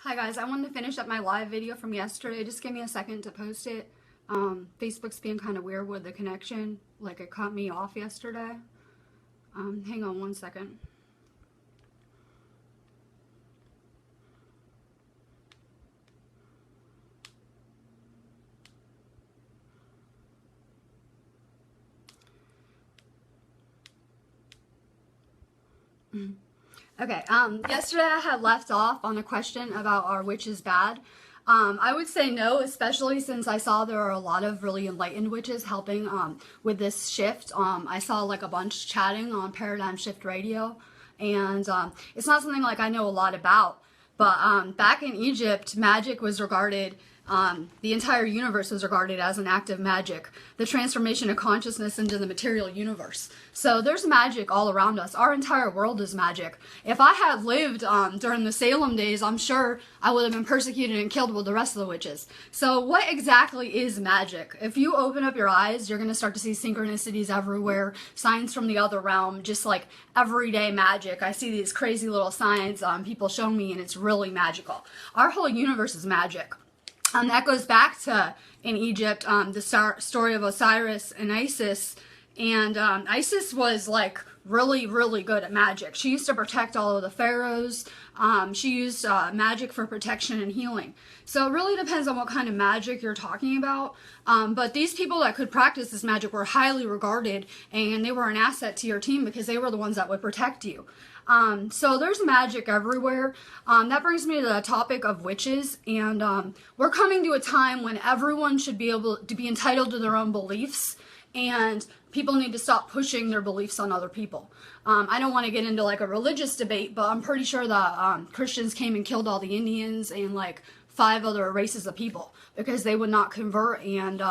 Hi guys, I wanted to finish up my live video from yesterday. Just give me a second to post it. Facebook's being kind of weird with the connection. Like it cut me off yesterday. Hang on one second. Okay, yesterday I had left off on a question about are witches bad? I would say no, especially since I saw there are a lot of really enlightened witches helping with this shift. I saw like a bunch chatting on Paradigm Shift Radio, and it's not something like I know a lot about, but back in Egypt, magic was regarded, the entire universe was regarded as an act of magic, the transformation of consciousness into the material universe. So there's magic all around us. Our entire world is magic. If I had lived during the Salem days, I'm sure I would have been persecuted and killed with the rest of the witches. So what exactly is magic? If you open up your eyes, you're going to start to see synchronicities everywhere, signs from the other realm, just like everyday magic. I see these crazy little signs people show me, and it's really magical. Our whole universe is magic. That goes back to, in Egypt, the story of Osiris and Isis. And Isis was like really, really good at magic. She used to protect all of the pharaohs. She used magic for protection and healing. So it really depends on what kind of magic you're talking about. But these people that could practice this magic were highly regarded, and they were an asset to your team because they were the ones that would protect you. So there's magic everywhere. That brings me to the topic of witches, and we're coming to a time when everyone should be able to be entitled to their own beliefs, and people need to stop pushing their beliefs on other people. I don't want to get into like a religious debate, but I'm pretty sure that Christians came and killed all the Indians and like 5 other races of people because they would not convert, and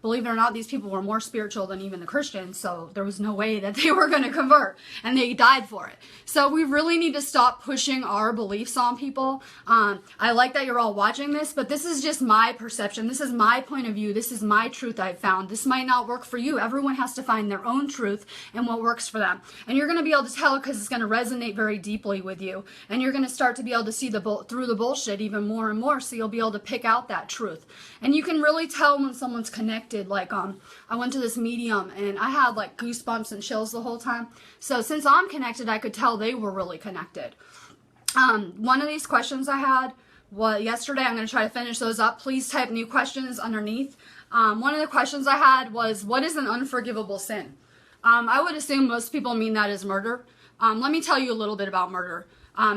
believe it or not, these people were more spiritual than even the Christians, so there was no way that they were going to convert, and they died for it. So we really need to stop pushing our beliefs on people. I like that you're all watching this, but this is just my perception. This is my point of view. This is my truth I've found. This might not work for you. Everyone has to find their own truth and what works for them. And you're going to be able to tell because it's going to resonate very deeply with you, and you're going to start to be able to see through the bullshit even more and more, so you'll be able to pick out that truth. And you can really tell when someone's connected. Like I went to this medium and I had like goosebumps and chills the whole time. So since I'm connected, I could tell they were really connected. One of these questions I had yesterday, I'm going to try to finish those up. Please type new questions underneath. One of the questions I had was, what is an unforgivable sin? I would assume most people mean that as murder. Let me tell you a little bit about murder.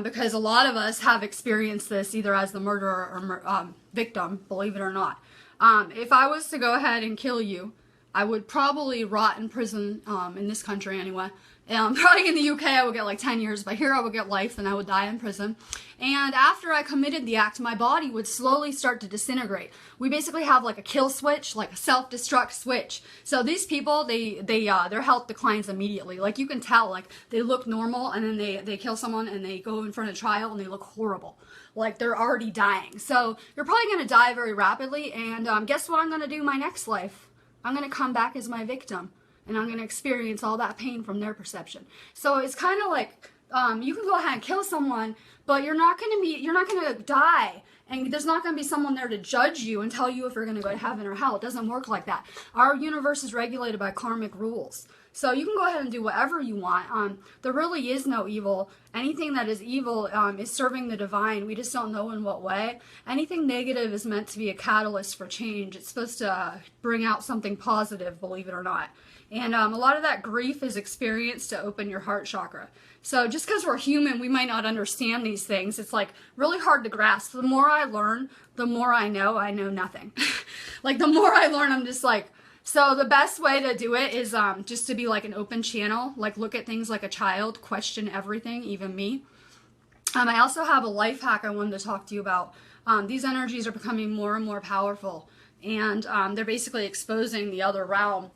Because a lot of us have experienced this either as the murderer or victim, believe it or not. If I was to go ahead and kill you, I would probably rot in prison, in this country anyway. Probably in the UK I would get like 10 years, but here I would get life and I would die in prison. And after I committed the act, my body would slowly start to disintegrate. We basically have like a kill switch, like a self-destruct switch. So these people, their health declines immediately. Like you can tell, like they look normal and then they kill someone and they go in front of trial and they look horrible. Like they're already dying. So you're probably going to die very rapidly, and guess what I'm going to do my next life? I'm going to come back as my victim, and I'm going to experience all that pain from their perception. So it's kind of like, you can go ahead and kill someone, but you're not going to die, and there's not going to be someone there to judge you and tell you if you're going to go to heaven or hell. It doesn't work like that. Our universe is regulated by karmic rules. So you can go ahead and do whatever you want. There really is no evil. Anything that is evil is serving the divine. We just don't know in what way. Anything negative is meant to be a catalyst for change. It's supposed to bring out something positive, believe it or not. And a lot of that grief is experienced to open your heart chakra. So just because we're human, we might not understand these things. It's like really hard to grasp. The more I learn, the more I know nothing. Like the more I learn, I'm just like, so the best way to do it is just to be like an open channel, like look at things like a child, question everything, even me. I also have a life hack I wanted to talk to you about. These energies are becoming more and more powerful, and they're basically exposing the other realm,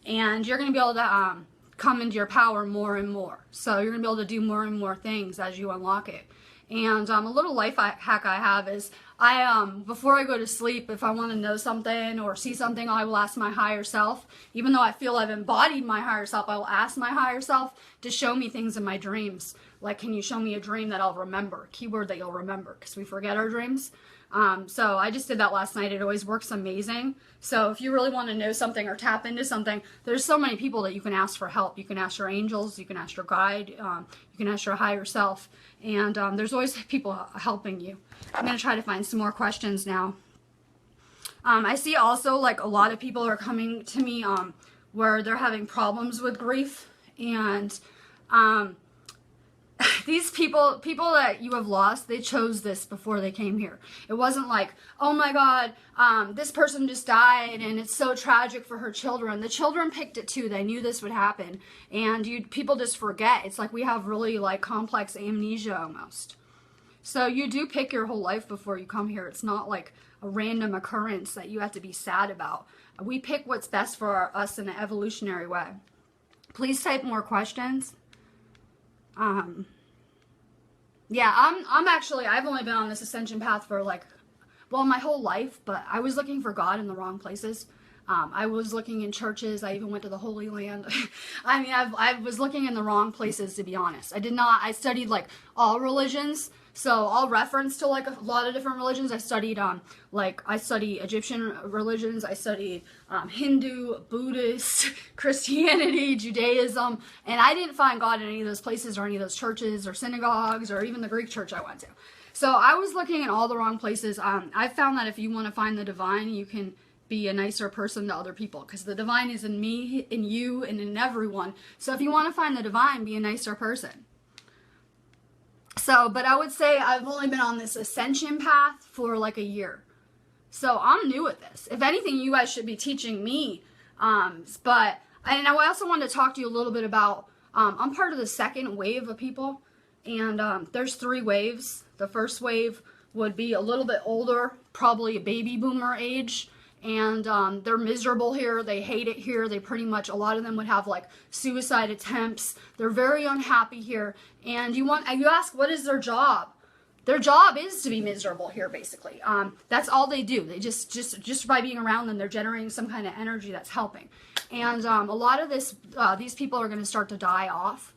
and you're going to be able to come into your power more and more. So you're going to be able to do more and more things as you unlock it. And a little life hack I have is before I go to sleep, if I want to know something or see something, I will ask my higher self. Even though I feel I've embodied my higher self, I will ask my higher self to show me things in my dreams. like, can you show me a dream that I'll remember? Keyword that you'll remember, because we forget our dreams. So I just did that last night. It always works amazing. So if you really want to know something or tap into something, there's so many people that you can ask for help. You can ask your angels, you can ask your guide, you can ask your higher self, and there's always people helping you. I'm going to try to find some more questions now. I see also, like, a lot of people are coming to me where they're having problems with grief, and these people that you have lost, they chose this before they came here. It wasn't like, oh my God, this person just died and it's so tragic for her children. The children picked it too. They knew this would happen. And people just forget. It's like we have really, like, complex amnesia almost. So you do pick your whole life before you come here. It's not like a random occurrence that you have to be sad about. We pick what's best for us in an evolutionary way. Please type more questions. Yeah, I've only been on this ascension path for, like, well, my whole life, but I was looking for God in the wrong places. I was looking in churches. I even went to the Holy Land. I mean, I was looking in the wrong places, to be honest. I studied, like, all religions. So I'll reference to, like, a lot of different religions. I studied, I studied Egyptian religions. I studied Hindu, Buddhist, Christianity, Judaism. And I didn't find God in any of those places or any of those churches or synagogues or even the Greek church I went to. So I was looking in all the wrong places. I found that if you want to find the divine, you can be a nicer person to other people, because the divine is in me, in you, and in everyone. So if you want to find the divine, be a nicer person. So, but I would say I've only been on this ascension path for like a year. So I'm new at this. If anything, you guys should be teaching me. And I also wanted to talk to you a little bit about, I'm part of the second wave of people. And there's 3 waves. The first wave would be a little bit older, probably a baby boomer age. And they're miserable here. They hate it here. They pretty much, a lot of them would have, like, suicide attempts. They're very unhappy here. And you ask, what is their job? Their job is to be miserable here, basically. That's all they do. They just by being around them, they're generating some kind of energy that's helping. And a lot of these people are going to start to die off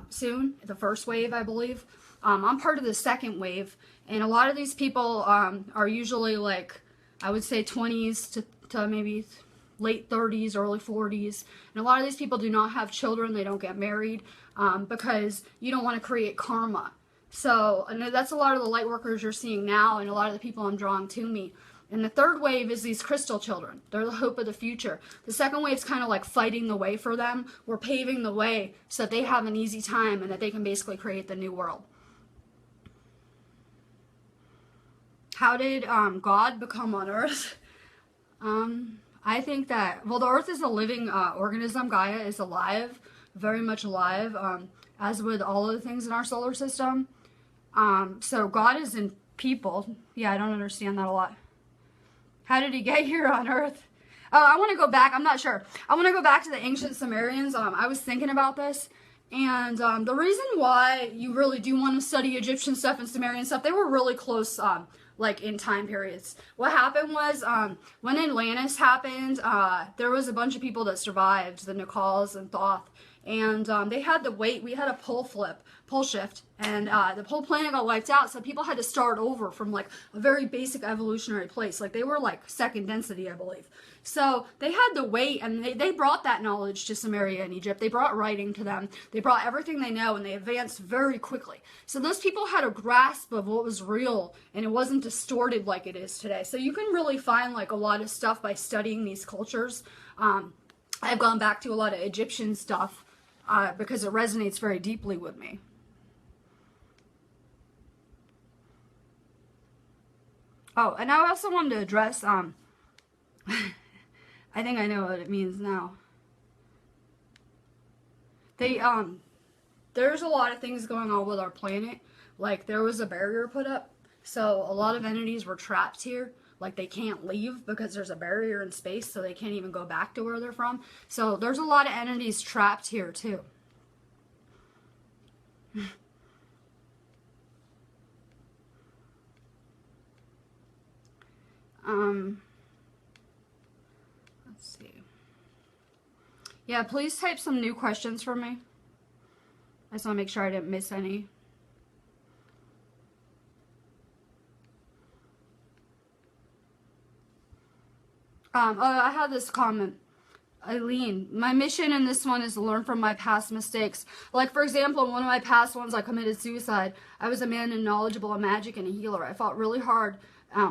soon. The first wave, I believe. I'm part of the second wave, and a lot of these people are usually, like, I would say 20s to maybe late 30s, early 40s. And a lot of these people do not have children. They don't get married because you don't want to create karma. So and that's a lot of the light workers you're seeing now, and a lot of the people I'm drawing to me. And the third wave is these crystal children. They're the hope of the future. The second wave is kind of like fighting the way for them. We're paving the way so that they have an easy time and that they can basically create the new world. How did God become on Earth? I think that, well, the Earth is a living organism. Gaia is alive, very much alive, as with all of the things in our solar system. So God is in people. Yeah, I don't understand that a lot. How did he get here on Earth? Oh, I want to go back. I'm not sure. I want to go back to the ancient Sumerians. I was thinking about this. And the reason why you really do want to study Egyptian stuff and Sumerian stuff, they were really close, like, in time periods. What happened was, when Atlantis happened, there was a bunch of people that survived, the Nakals and Thoth, and they had to wait. We had a pole shift, and the whole planet got wiped out, so people had to start over from, like, a very basic evolutionary place. Like, they were, like, second density, I believe. So they had to wait, and they brought that knowledge to Sumeria and Egypt. They brought writing to them. They brought everything they know, and they advanced very quickly. So those people had a grasp of what was real, and it wasn't distorted like it is today. So you can really find, like, a lot of stuff by studying these cultures. I've gone back to a lot of Egyptian stuff because it resonates very deeply with me. Oh, and I also wanted to address, I think I know what it means now. There's a lot of things going on with our planet. Like, there was a barrier put up, so a lot of entities were trapped here. Like, they can't leave because there's a barrier in space, so they can't even go back to where they're from. So there's a lot of entities trapped here, too. Let's see. Yeah, please type some new questions for me. I just want to make sure I didn't miss any. Oh, I had this comment. Eileen, my mission in this one is to learn from my past mistakes. Like, for example, in one of my past ones, I committed suicide. I was a man and knowledgeable in magic and a healer. I fought really hard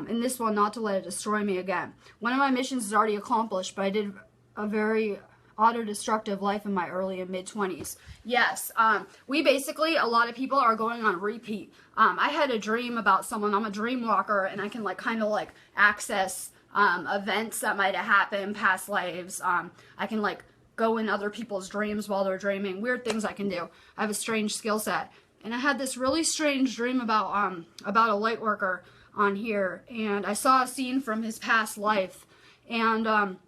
in this one not to let it destroy me again. One of my missions is already accomplished, but I did a very auto-destructive life in my early and mid-20s. Yes, we basically, a lot of people are going on repeat. I had a dream about someone. I'm a dream walker, and I can, like, kind of, like, access events that might have happened, past lives. I can like go in other people's dreams while they're dreaming. Weird things I can do. I have a strange skill set. And I had this really strange dream about a light worker on here, and I saw a scene from his past life. And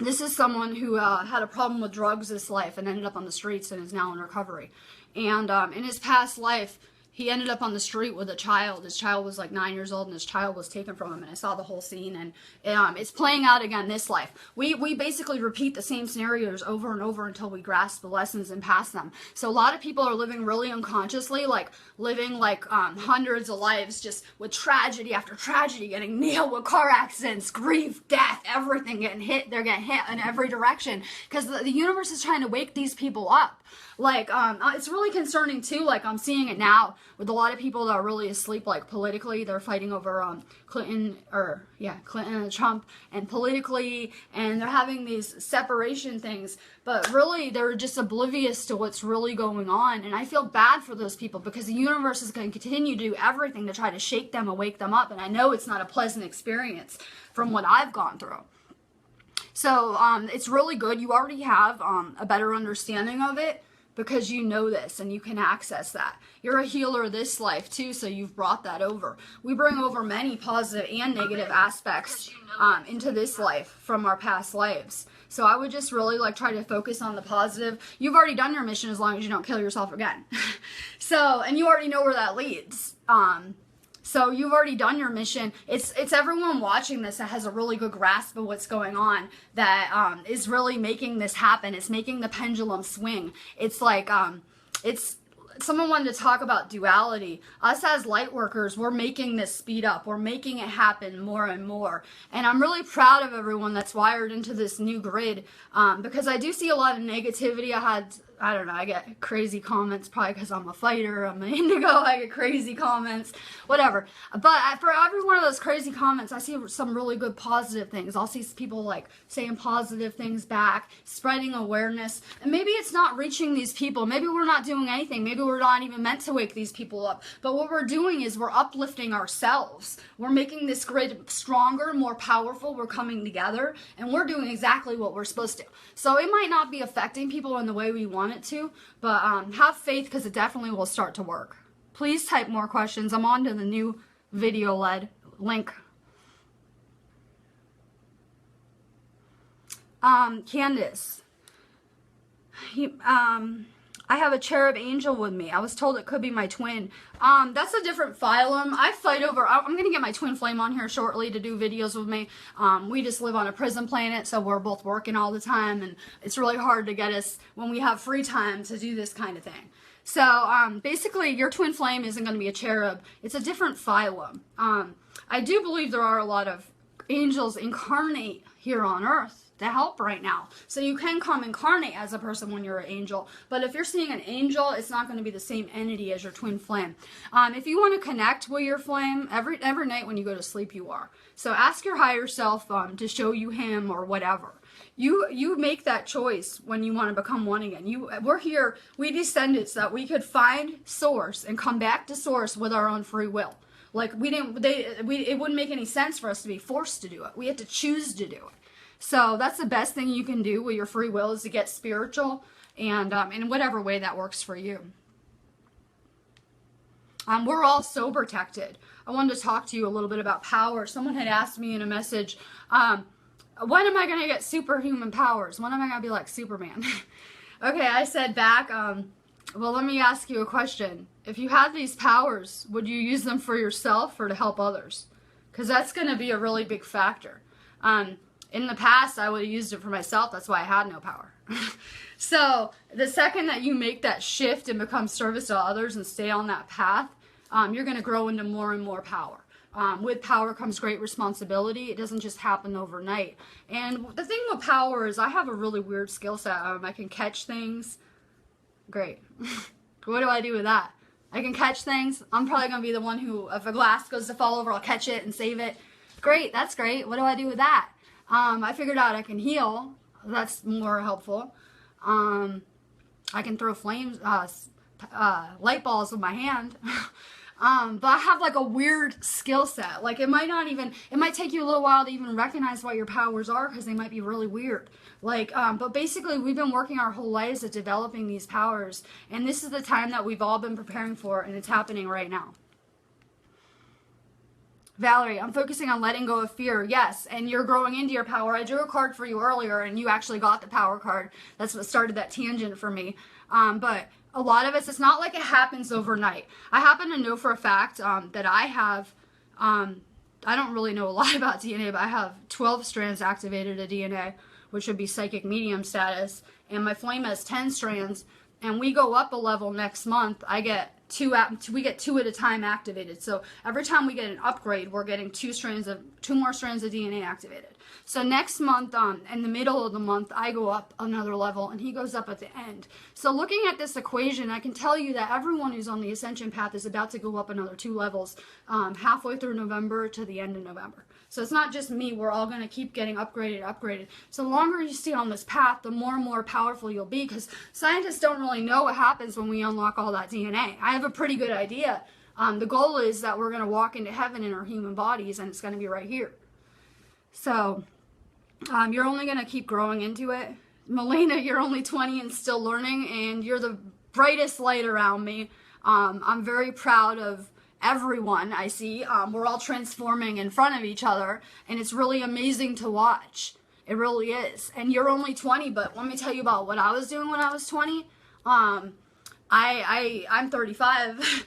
this is someone who had a problem with drugs this life and ended up on the streets and is now in recovery. And in his past life, he ended up on the street with a child. His child was like 9 years old, and his child was taken from him, and I saw the whole scene, and it's playing out again this life. We basically repeat the same scenarios over and over until we grasp the lessons and pass them. So a lot of people are living really unconsciously, like living like hundreds of lives just with tragedy after tragedy, getting nailed with car accidents, grief, death, everything getting hit. They're getting hit in every direction because the universe is trying to wake these people up. Like, it's really concerning too. Like, I'm seeing it now with a lot of people that are really asleep, like politically. They're fighting over Clinton and Trump, and politically, and they're having these separation things, but really they're just oblivious to what's really going on. And I feel bad for those people because the universe is going to continue to do everything to try to shake them and wake them up. And I know it's not a pleasant experience from what I've gone through. So it's really good. You already have a better understanding of it, because you know this and you can access that. You're a healer this life too, so you've brought that over. We bring over many positive and negative aspects into this life from our past lives. So I would just really like try to focus on the positive. You've already done your mission as long as you don't kill yourself again. And you already know where that leads. So you've already done your mission. It's everyone watching this that has a really good grasp of what's going on that is really making this happen. It's making the pendulum swing. It's like, someone wanted to talk about duality. Us as light workers, we're making this speed up. We're making it happen more and more. And I'm really proud of everyone that's wired into this new grid because I do see a lot of negativity. I don't know, I get crazy comments probably because I'm a fighter, I'm an indigo, I get crazy comments, whatever. But for every one of those crazy comments, I see some really good positive things. I'll see people like saying positive things back, spreading awareness. And maybe it's not reaching these people. Maybe we're not doing anything. Maybe we're not even meant to wake these people up. But what we're doing is we're uplifting ourselves. We're making this grid stronger, more powerful. We're coming together, and we're doing exactly what we're supposed to. So it might not be affecting people in the way we want it to, but have faith because it definitely will start to work. Please type more questions. I'm on to the new video link. Candace, I have a cherub angel with me. I was told it could be my twin. That's a different phylum. I fight over, I'm going to get my twin flame on here shortly to do videos with me. We just live on a prison planet, so we're both working all the time, and it's really hard to get us, when we have free time, to do this kind of thing. So, basically, your twin flame isn't going to be a cherub. It's a different phylum. I do believe there are a lot of angels incarnate here on Earth to help right now. So you can come incarnate as a person when you're an angel. But if you're seeing an angel, it's not going to be the same entity as your twin flame. If you want to connect with your flame, every night when you go to sleep, you are. So ask your higher self to show you him or whatever. You make that choice when you want to become one again. We're here, we descended so that we could find source and come back to source with our own free will. Like it wouldn't make any sense for us to be forced to do it. We had to choose to do it. So that's the best thing you can do with your free will, is to get spiritual, and in whatever way that works for you. We're all so protected. I wanted to talk to you a little bit about power. Someone had asked me in a message, when am I going to get superhuman powers? When am I going to be like Superman? Okay, I said back, well, let me ask you a question. If you had these powers, would you use them for yourself or to help others? Because that's going to be a really big factor. In the past, I would have used it for myself. That's why I had no power. So the second that you make that shift and become service to others and stay on that path, you're going to grow into more and more power. With power comes great responsibility. It doesn't just happen overnight. And the thing with power is I have a really weird skill set. I can catch things. Great. What do I do with that? I can catch things. I'm probably going to be the one who, if a glass goes to fall over, I'll catch it and save it. Great. That's great. What do I do with that? I figured out I can heal. That's more helpful. I can throw flames, light balls with my hand. But I have like a weird skill set. Like it might take you a little while to even recognize what your powers are because they might be really weird. Like, but basically we've been working our whole lives at developing these powers, and this is the time that we've all been preparing for, and it's happening right now. Valerie, I'm focusing on letting go of fear. Yes, and you're growing into your power. I drew a card for you earlier, and you actually got the power card. That's what started that tangent for me. But a lot of it's not like it happens overnight. I happen to know for a fact that I have, I don't really know a lot about DNA, but I have 12 strands activated of DNA, which would be psychic medium status, and my flame has 10 strands, and we go up a level next month. We get two at a time activated. So every time we get an upgrade, we're getting two more strands of DNA activated. So next month, in the middle of the month, I go up another level, and he goes up at the end. So looking at this equation, I can tell you that everyone who's on the Ascension path is about to go up another 2 levels halfway through November to the end of November. So it's not just me. We're all going to keep getting upgraded. So the longer you stay on this path, the more and more powerful you'll be, because scientists don't really know what happens when we unlock all that DNA. I have a pretty good idea. The goal is that we're going to walk into heaven in our human bodies, and it's going to be right here. So you're only going to keep growing into it. Melena, you're only 20 and still learning, and you're the brightest light around me. I'm very proud of everyone I see. We're all transforming in front of each other, and it's really amazing to watch. It really is. And you're only 20, but let me tell you about what I was doing when I was 20. I'm 35.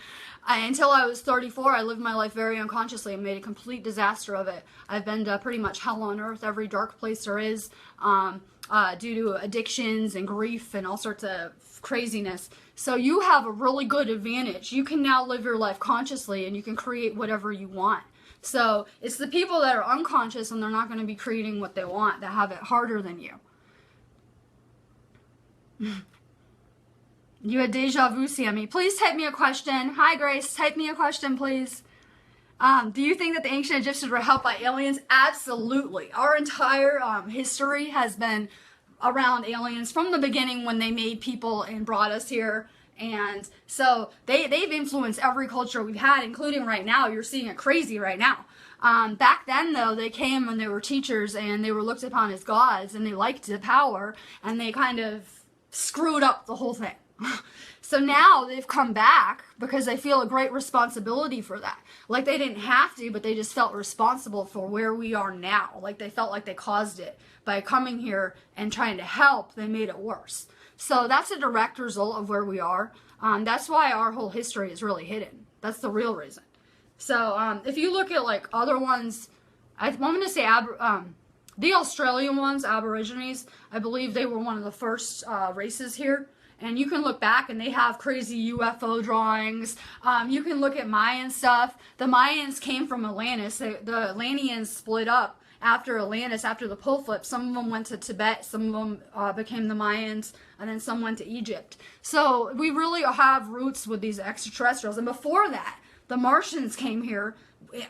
Until I was 34, I lived my life very unconsciously and made a complete disaster of it. I've been to pretty much hell on earth, every dark place there is, due to addictions and grief and all sorts of craziness. So you have a really good advantage. You can now live your life consciously, and you can create whatever you want. So it's the people that are unconscious and they're not going to be creating what they want that have it harder than you. You had deja vu, Sammy. Please type me a question. Hi, Grace. Type me a question, please. Do you think that the ancient Egyptians were helped by aliens? Absolutely. Our entire history has been around aliens from the beginning when they made people and brought us here. And so they've influenced every culture we've had, including right now. You're seeing it crazy right now. Back then, though, they came when they were teachers and they were looked upon as gods, and they liked the power, and they kind of screwed up the whole thing. So now they've come back because they feel a great responsibility for that. Like they didn't have to, but they just felt responsible for where we are now. Like they felt like they caused it. By coming here and trying to help, they made it worse. So that's a direct result of where we are. That's why our whole history is really hidden. That's the real reason. So if you look at like other ones, I'm going to say the Australian ones, Aborigines, I believe they were one of the first races here. And you can look back and they have crazy UFO drawings. You can look at Mayan stuff. The Mayans came from Atlantis. The Atlanteans split up after Atlantis, after the pole flip. Some of them went to Tibet. Some of them became the Mayans. And then some went to Egypt. So we really have roots with these extraterrestrials. And before that, the Martians came here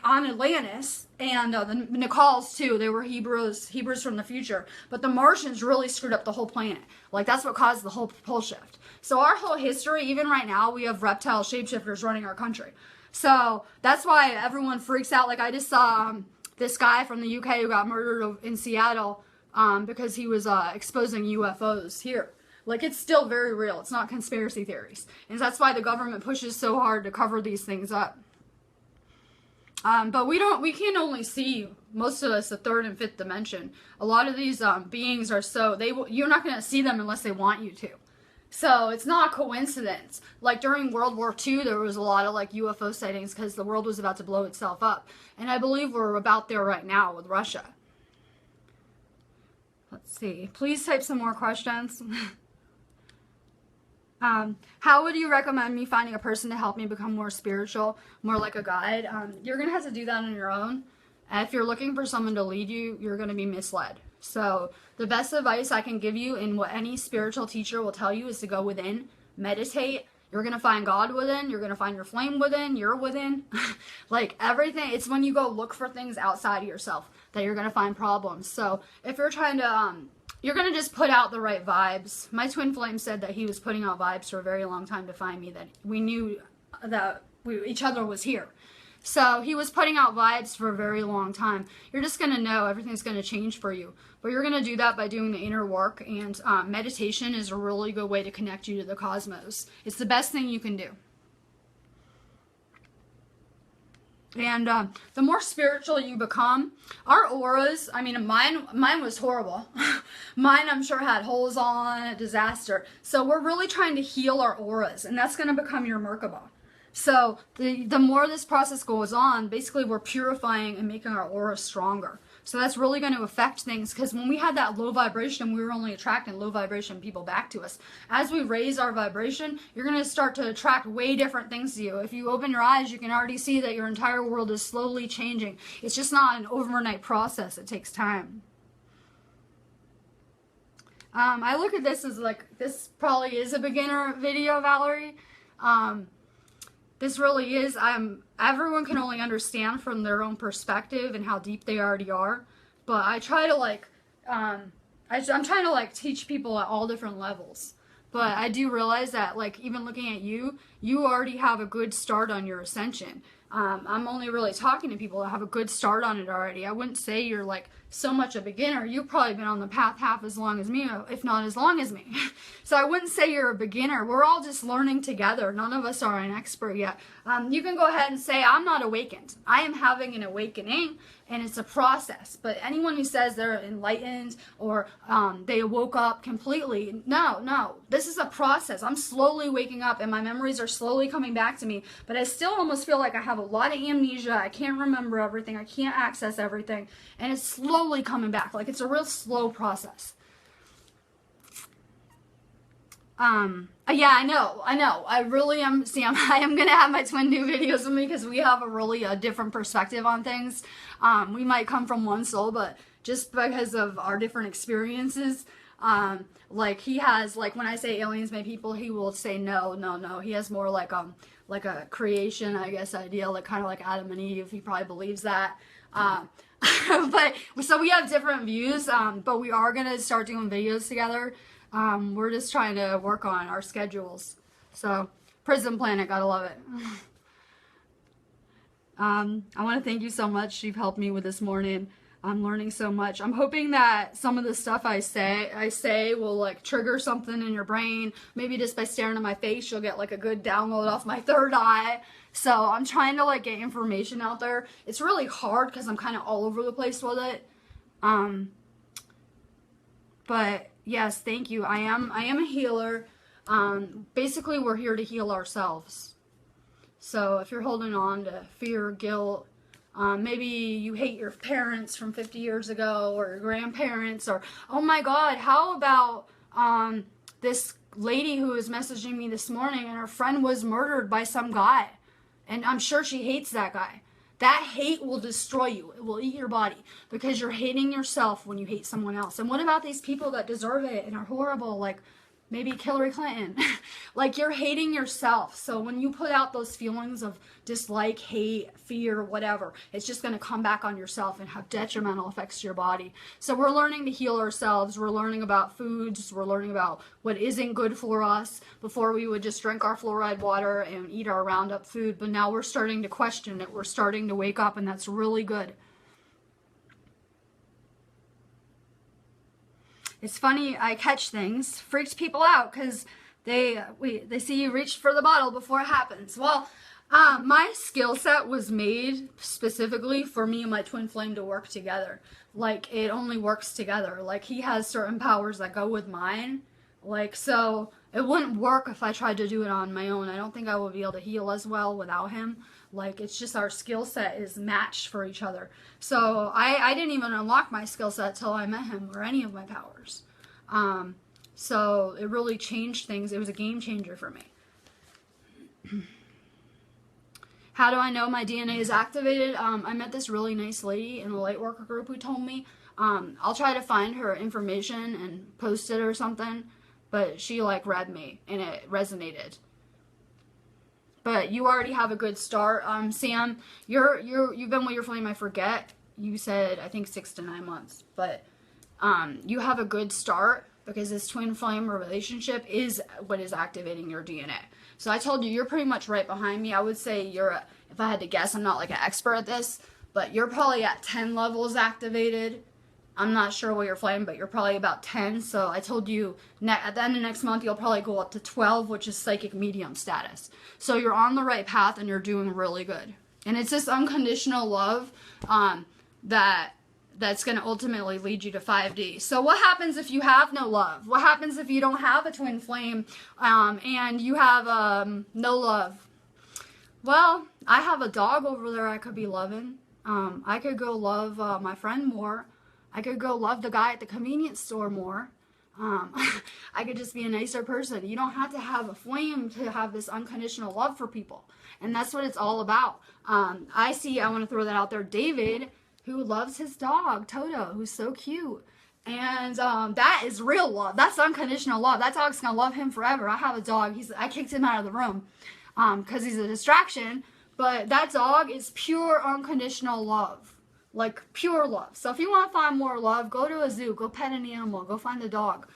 on Atlantis, and the Nicals too. They were Hebrews from the future. But the Martians really screwed up the whole planet. Like that's what caused the whole pole shift. So our whole history, even right now, we have reptile shapeshifters running our country. So that's why everyone freaks out. Like I just saw this guy from the UK who got murdered in Seattle because he was exposing UFOs here. Like it's still very real. It's not conspiracy theories. And that's why the government pushes so hard to cover these things up. But we can only see, most of us, the third and fifth dimension. A lot of these beings are you're not going to see them unless they want you to. So it's not a coincidence. Like during World War II, there was a lot of like UFO sightings because the world was about to blow itself up. And I believe we're about there right now with Russia. Let's see. Please type some more questions. How would you recommend me finding a person to help me become more spiritual, more like a guide? You're going to have to do that on your own. If you're looking for someone to lead you, you're going to be misled. So the best advice I can give you, and what any spiritual teacher will tell you, is to go within, meditate. You're going to find God within. You're going to find your flame within. You're within. Like everything, it's when you go look for things outside of yourself that you're going to find problems. So if you're trying to, you're going to just put out the right vibes. My twin flame said that he was putting out vibes for a very long time to find me, that we knew that each other was here. So he was putting out vibes for a very long time. You're just going to know everything's going to change for you. But you're going to do that by doing the inner work, and meditation is a really good way to connect you to the cosmos. It's the best thing you can do. And the more spiritual you become, our auras, I mean, mine was horrible. Mine, I'm sure, had holes on it, disaster. So we're really trying to heal our auras, and that's going to become your Merkaba. So the more this process goes on, basically we're purifying and making our aura stronger. So that's really going to affect things, because when we had that low vibration, we were only attracting low vibration people back to us. As we raise our vibration, you're going to start to attract way different things to you. If you open your eyes, you can already see that your entire world is slowly changing. It's just not an overnight process. It takes time. I look at this as like, this probably is a beginner video, Valerie. This really is, everyone can only understand from their own perspective and how deep they already are. But I try to like, I'm trying to like teach people at all different levels. But I do realize that, like, even looking at you, you already have a good start on your ascension. I'm only really talking to people that have a good start on it already. I wouldn't say you're like so much a beginner. You've probably been on the path half as long as me, if not as long as me. So I wouldn't say you're a beginner. We're all just learning together. None of us are an expert yet. You can go ahead and say, I'm not awakened. I am having an awakening, and it's a process. But anyone who says they're enlightened or they woke up completely, no. This is a process. I'm slowly waking up, and my memories are slowly coming back to me. But I still almost feel like I have a lot of amnesia. I can't remember everything. I can't access everything. And it's slowly coming back. Like, it's a real slow process. Yeah, I know. I really am. See, I am going to have my twin do videos with me, because we have a really different perspective on things. We might come from one soul, but just because of our different experiences, like he has, like when I say aliens made people, he will say no. He has more like a creation, I guess, idea, like kind of like Adam and Eve. He probably believes that. But so we have different views, but we are going to start doing videos together. We're just trying to work on our schedules. So, Prison Planet, gotta love it. I want to thank you so much. You've helped me with this morning. I'm learning so much. I'm hoping that some of the stuff I say will like trigger something in your brain. Maybe just by staring at my face, you'll get like a good download off my third eye. So I'm trying to like get information out there. It's really hard because I'm kind of all over the place with it. But yes, thank you. I am a healer. Basically, we're here to heal ourselves. So if you're holding on to fear, guilt, maybe you hate your parents from 50 years ago, or your grandparents, or, oh my God, how about this lady who was messaging me this morning, and her friend was murdered by some guy, and I'm sure she hates that guy. That hate will destroy you. It will eat your body, because you're hating yourself when you hate someone else. And what about these people that deserve it and are horrible, like maybe Hillary Clinton? Like, you're hating yourself. So when you put out those feelings of dislike, hate, fear, whatever, it's just going to come back on yourself and have detrimental effects to your body. So we're learning to heal ourselves. We're learning about foods. We're learning about what isn't good for us. Before, we would just drink our fluoride water and eat our Roundup food, but now we're starting to question it. We're starting to wake up, and that's really good. It's funny, I catch things, freaks people out, because they see you reach for the bottle before it happens. Well, my skill set was made specifically for me and my twin flame to work together. Like, it only works together. Like, he has certain powers that go with mine. Like, so it wouldn't work if I tried to do it on my own. I don't think I would be able to heal as well without him. Like, it's just our skill set is matched for each other. So I didn't even unlock my skill set till I met him, or any of my powers. So it really changed things. It was a game changer for me. How do I know my DNA is activated? I met this really nice lady in the light worker group who told me. I'll try to find her information and post it or something, but she like read me and it resonated. But you already have a good start. Sam, you've been with your flame, I forget. You said, I think 6 to 9 months. But you have a good start because this twin flame relationship is what is activating your DNA. So I told you, you're pretty much right behind me. I would say if I had to guess, I'm not like an expert at this, but you're probably at 10 levels activated. I'm not sure what your flame, but you're probably about 10. So I told you at the end of next month, you'll probably go up to 12, which is psychic medium status. So you're on the right path and you're doing really good. And it's this unconditional love that's going to ultimately lead you to 5D. So what happens if you have no love? What happens if you don't have a twin flame and you have no love? Well, I have a dog over there I could be loving. I could go love my friend more. I could go love the guy at the convenience store more. I could just be a nicer person. You don't have to have a flame to have this unconditional love for people. And that's what it's all about. I want to throw that out there, David, who loves his dog, Toto, who's so cute. And that is real love. That's unconditional love. That dog's going to love him forever. I have a dog. I kicked him out of the room because he's a distraction. But that dog is pure unconditional love. Like pure love. So if you want to find more love, go to a zoo. Go pet an animal. Go find a dog.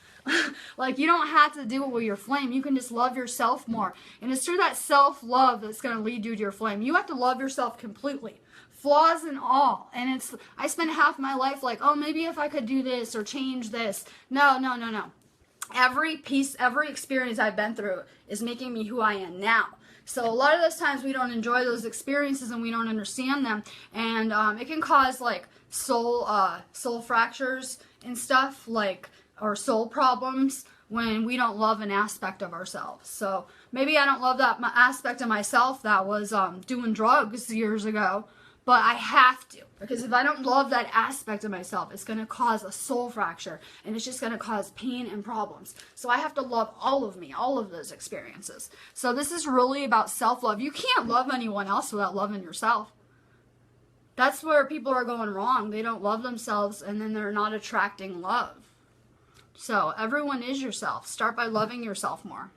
Like you don't have to do it with your flame. You can just love yourself more. And it's through that self-love that's going to lead you to your flame. You have to love yourself completely. Flaws and all. And I spent half my life like, oh, maybe if I could do this or change this. No. Every experience I've been through is making me who I am now. So a lot of those times we don't enjoy those experiences and we don't understand them. And it can cause like soul fractures and stuff, or soul problems when we don't love an aspect of ourselves. So maybe I don't love that aspect of myself that was doing drugs years ago. But I have to, because if I don't love that aspect of myself, it's going to cause a soul fracture, and it's just going to cause pain and problems. So I have to love all of me, all of those experiences. So this is really about self-love. You can't love anyone else without loving yourself. That's where people are going wrong. They don't love themselves, and then they're not attracting love. So everyone is yourself. Start by loving yourself more.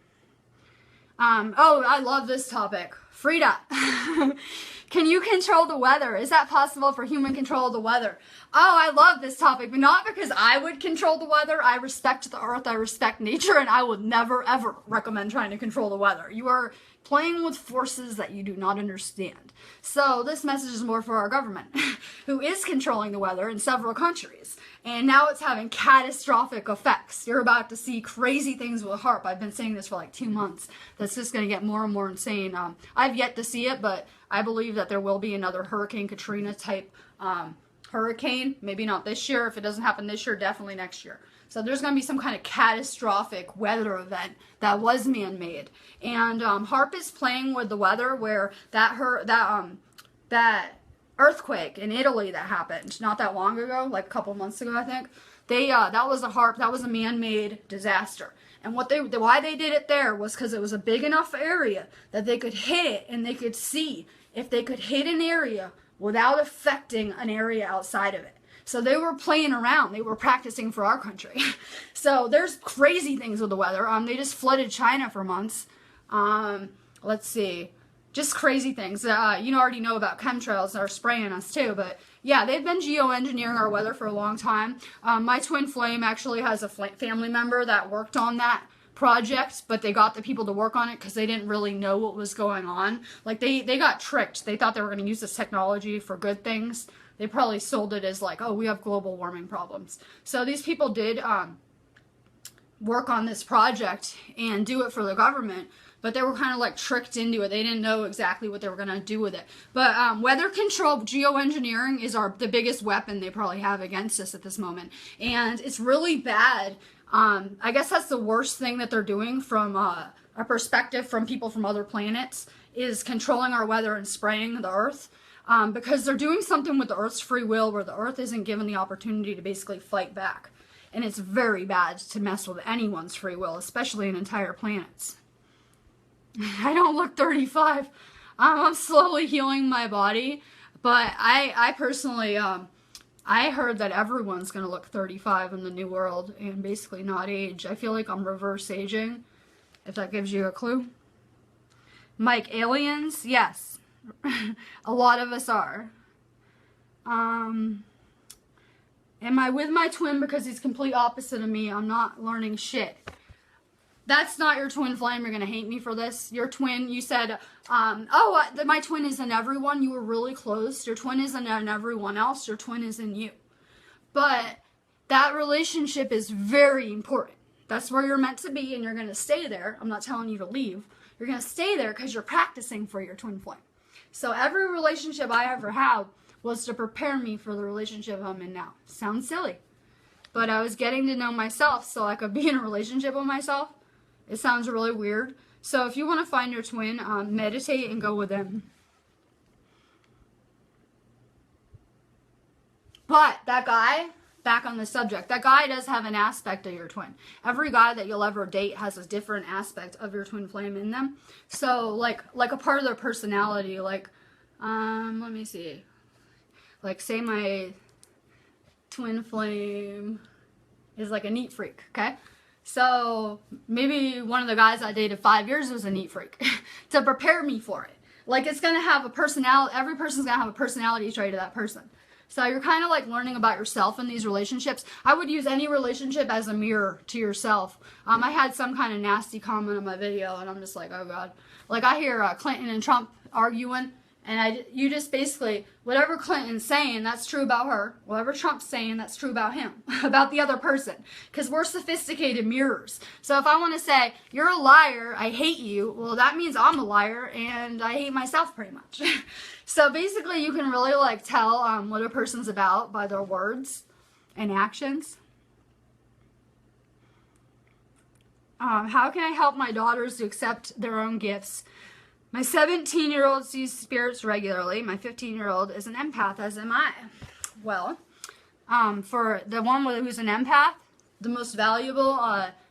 I love this topic. Frida. Can you control the weather? Is that possible for human control of the weather? Oh, I love this topic, but not because I would control the weather. I respect the earth, I respect nature, and I would never, ever recommend trying to control the weather. You are playing with forces that you do not understand. So this message is more for our government, who is controlling the weather in several countries. And now it's having catastrophic effects. You're about to see crazy things with HAARP. I've been saying this for like 2 months. That's just going to get more and more insane. I've yet to see it, but I believe that there will be another Hurricane Katrina type hurricane. Maybe not this year. If it doesn't happen this year, definitely next year. So there's going to be some kind of catastrophic weather event that was man-made. And HAARP is playing with the weather where that earthquake in Italy that happened not that long ago, like a couple months ago, I think. That was a HAARP. That was a man-made disaster. And why they did it there was because it was a big enough area that they could hit it and they could see if they could hit an area without affecting an area outside of it. So they were playing around. They were practicing for our country. So there's crazy things with the weather. They just flooded China for months. Let's see. Just crazy things. You already know about chemtrails that are spraying us too. But yeah, they've been geoengineering our weather for a long time. My twin flame actually has a family member that worked on that project, but they got the people to work on it because they didn't really know what was going on. Like they got tricked. They thought they were going to use this technology for good things. They probably sold it as like, oh, we have global warming problems. So these people did work on this project and do it for the government, but they were kind of like tricked into it. They didn't know exactly what they were going to do with it. But weather control, geoengineering is the biggest weapon they probably have against us at this moment. And it's really bad. I guess that's the worst thing that they're doing from a perspective from people from other planets, is controlling our weather and spraying the earth. Because they're doing something with the earth's free will where the earth isn't given the opportunity to basically fight back. And it's very bad to mess with anyone's free will, especially an entire planet's. I don't look 35. I'm slowly healing my body, but I personally, I heard that everyone's going to look 35 in the new world and basically not age. I feel like I'm reverse aging, if that gives you a clue. Mike, aliens? Yes. A lot of us are. Am I with my twin because he's complete opposite of me? I'm not learning shit. That's not your twin flame. You're going to hate me for this. Your twin, you said, my twin is in everyone. You were really close. Your twin isn't in everyone else. Your twin is in you. But that relationship is very important. That's where you're meant to be, and you're going to stay there. I'm not telling you to leave. You're going to stay there because you're practicing for your twin flame. So every relationship I ever had was to prepare me for the relationship I'm in now. Sounds silly. But I was getting to know myself so I could be in a relationship with myself. It sounds really weird. So if you want to find your twin, meditate and go with them. But that guy, back on the subject, that guy does have an aspect of your twin. Every guy that you'll ever date has a different aspect of your twin flame in them. So like a part of their personality, like, let me see. Like say my twin flame is like a neat freak, okay? So maybe one of the guys I dated 5 years was a neat freak to prepare me for it. Like it's going to have a personality, every person's going to have a personality trait of that person. So you're kind of like learning about yourself in these relationships. I would use any relationship as a mirror to yourself. I had some kind of nasty comment on my video and I'm just like, oh God. Like I hear Clinton and Trump arguing. And you just basically, whatever Clinton's saying, that's true about her. Whatever Trump's saying, that's true about him, about the other person. Because we're sophisticated mirrors. So if I want to say, you're a liar, I hate you, well, that means I'm a liar and I hate myself pretty much. So basically, you can really like tell what a person's about by their words and actions. How can I help my daughters to accept their own gifts? My 17-year-old sees spirits regularly. My 15-year-old is an empath, as am I. Well, for the one who's an empath, the most valuable,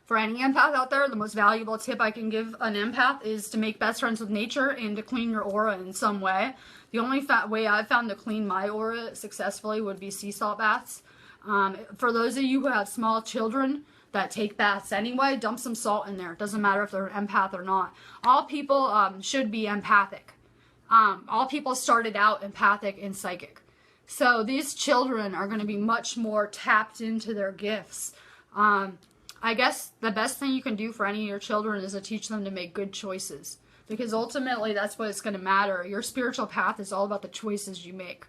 for any empath out there, the most valuable tip I can give an empath is to make best friends with nature and to clean your aura in some way. The only way I've found to clean my aura successfully would be sea salt baths. For those of you who have small children that take baths anyway, dump some salt in there. It doesn't matter if they're an empath or not. All people should be empathic. All people started out empathic and psychic. So these children are going to be much more tapped into their gifts. I guess the best thing you can do for any of your children is to teach them to make good choices. Because ultimately that's what it's going to matter. Your spiritual path is all about the choices you make.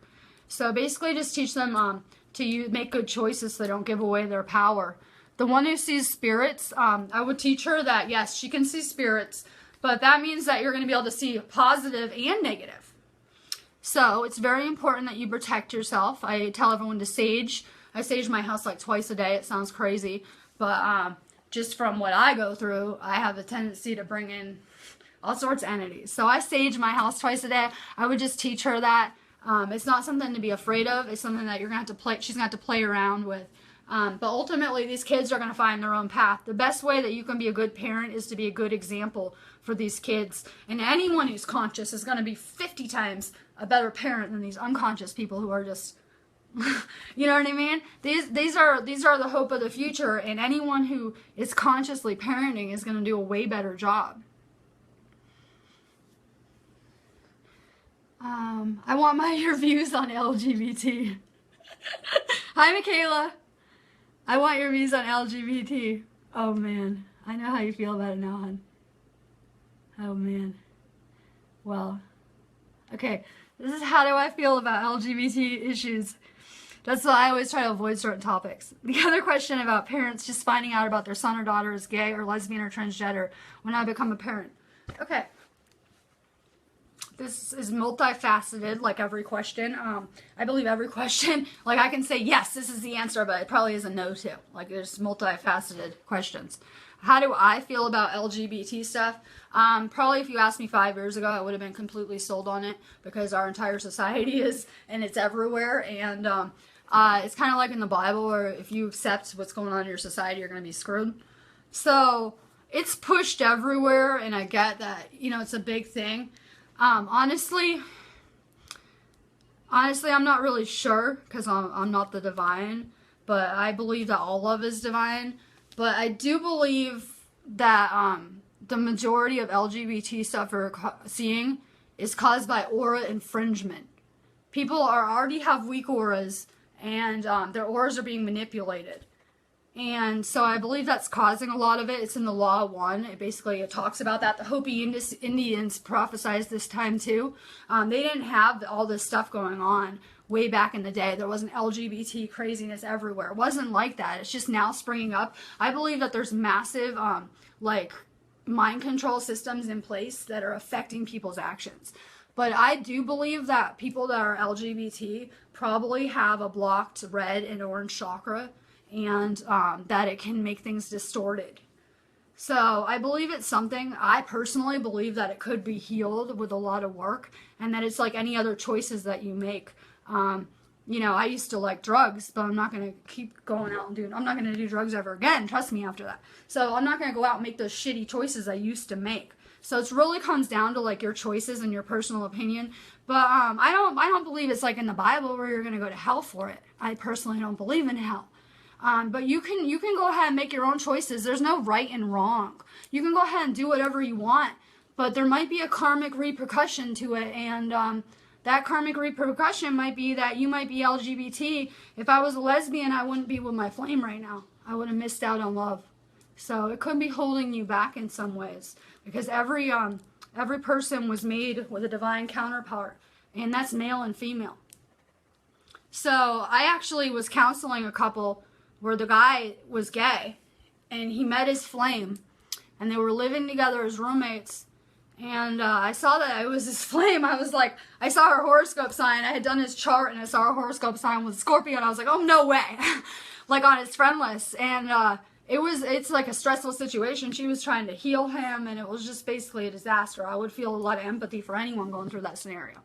So basically just teach them to make good choices so they don't give away their power. The one who sees spirits, I would teach her that, yes, she can see spirits, but that means that you're going to be able to see positive and negative. So it's very important that you protect yourself. I tell everyone to sage. I sage my house like twice a day. It sounds crazy, but just from what I go through, I have a tendency to bring in all sorts of entities. So I sage my house twice a day. I would just teach her that. It's not something to be afraid of. It's something that you're going to have to play. She's going to have to play around with. But ultimately, these kids are going to find their own path. The best way that you can be a good parent is to be a good example for these kids. And anyone who's conscious is going to be 50 times a better parent than these unconscious people who are just, you know what I mean? These are the hope of the future. And anyone who is consciously parenting is going to do a way better job. I want your views on LGBT. Hi, Michaela. I want your views on LGBT. Oh, man. I know how you feel about it now, hon. Oh, man. Well, okay. This is how do I feel about LGBT issues. That's why I always try to avoid certain topics. The other question about parents just finding out about their son or daughter is gay or lesbian or transgender when I become a parent. Okay. This is multifaceted, like every question. I believe every question, like I can say, yes, this is the answer, but it probably is a no too. Like there's multifaceted questions. How do I feel about LGBT stuff? Probably if you asked me 5 years ago, I would have been completely sold on it because our entire society is, and it's everywhere. And It's kind of like in the Bible where if you accept what's going on in your society, you're going to be screwed. So it's pushed everywhere, and I get that, you know, it's a big thing. Honestly, I'm not really sure because I'm not the divine, but I believe that all love is divine. But I do believe that the majority of LGBT stuff we're seeing is caused by aura infringement. People already have weak auras, and their auras are being manipulated. And so I believe that's causing a lot of it. It's in the Law of One. It talks about that. The Hopi Indians prophesized this time too. They didn't have all this stuff going on way back in the day. There wasn't LGBT craziness everywhere. It wasn't like that. It's just now springing up. I believe that there's massive like mind control systems in place that are affecting people's actions. But I do believe that people that are LGBT probably have a blocked red and orange chakra, and that it can make things distorted. So I believe it's something, I personally believe that it could be healed with a lot of work, and that it's like any other choices that you make. You know, I used to like drugs, but I'm not going to keep going out and I'm not going to do drugs ever again, trust me, after that. So I'm not going to go out and make those shitty choices I used to make. So it really comes down to like your choices and your personal opinion. But I don't believe it's like in the Bible where you're going to go to hell for it. I personally don't believe in hell. But you can go ahead and make your own choices. There's no right and wrong. You can go ahead and do whatever you want, but there might be a karmic repercussion to it, and that karmic repercussion might be that you might be LGBT. If I was a lesbian, I wouldn't be with my flame right now. I would have missed out on love. So it could be holding you back in some ways, because every person was made with a divine counterpart, and that's male and female. So I actually was counseling a couple where the guy was gay, and he met his flame, and they were living together as roommates, and I saw that it was his flame. I was like, I saw her horoscope sign. I had done his chart, and I saw her horoscope sign was Scorpio, and I was like, oh, no way. Like on his friend list, and it's like a stressful situation. She was trying to heal him, and it was just basically a disaster. I would feel a lot of empathy for anyone going through that scenario.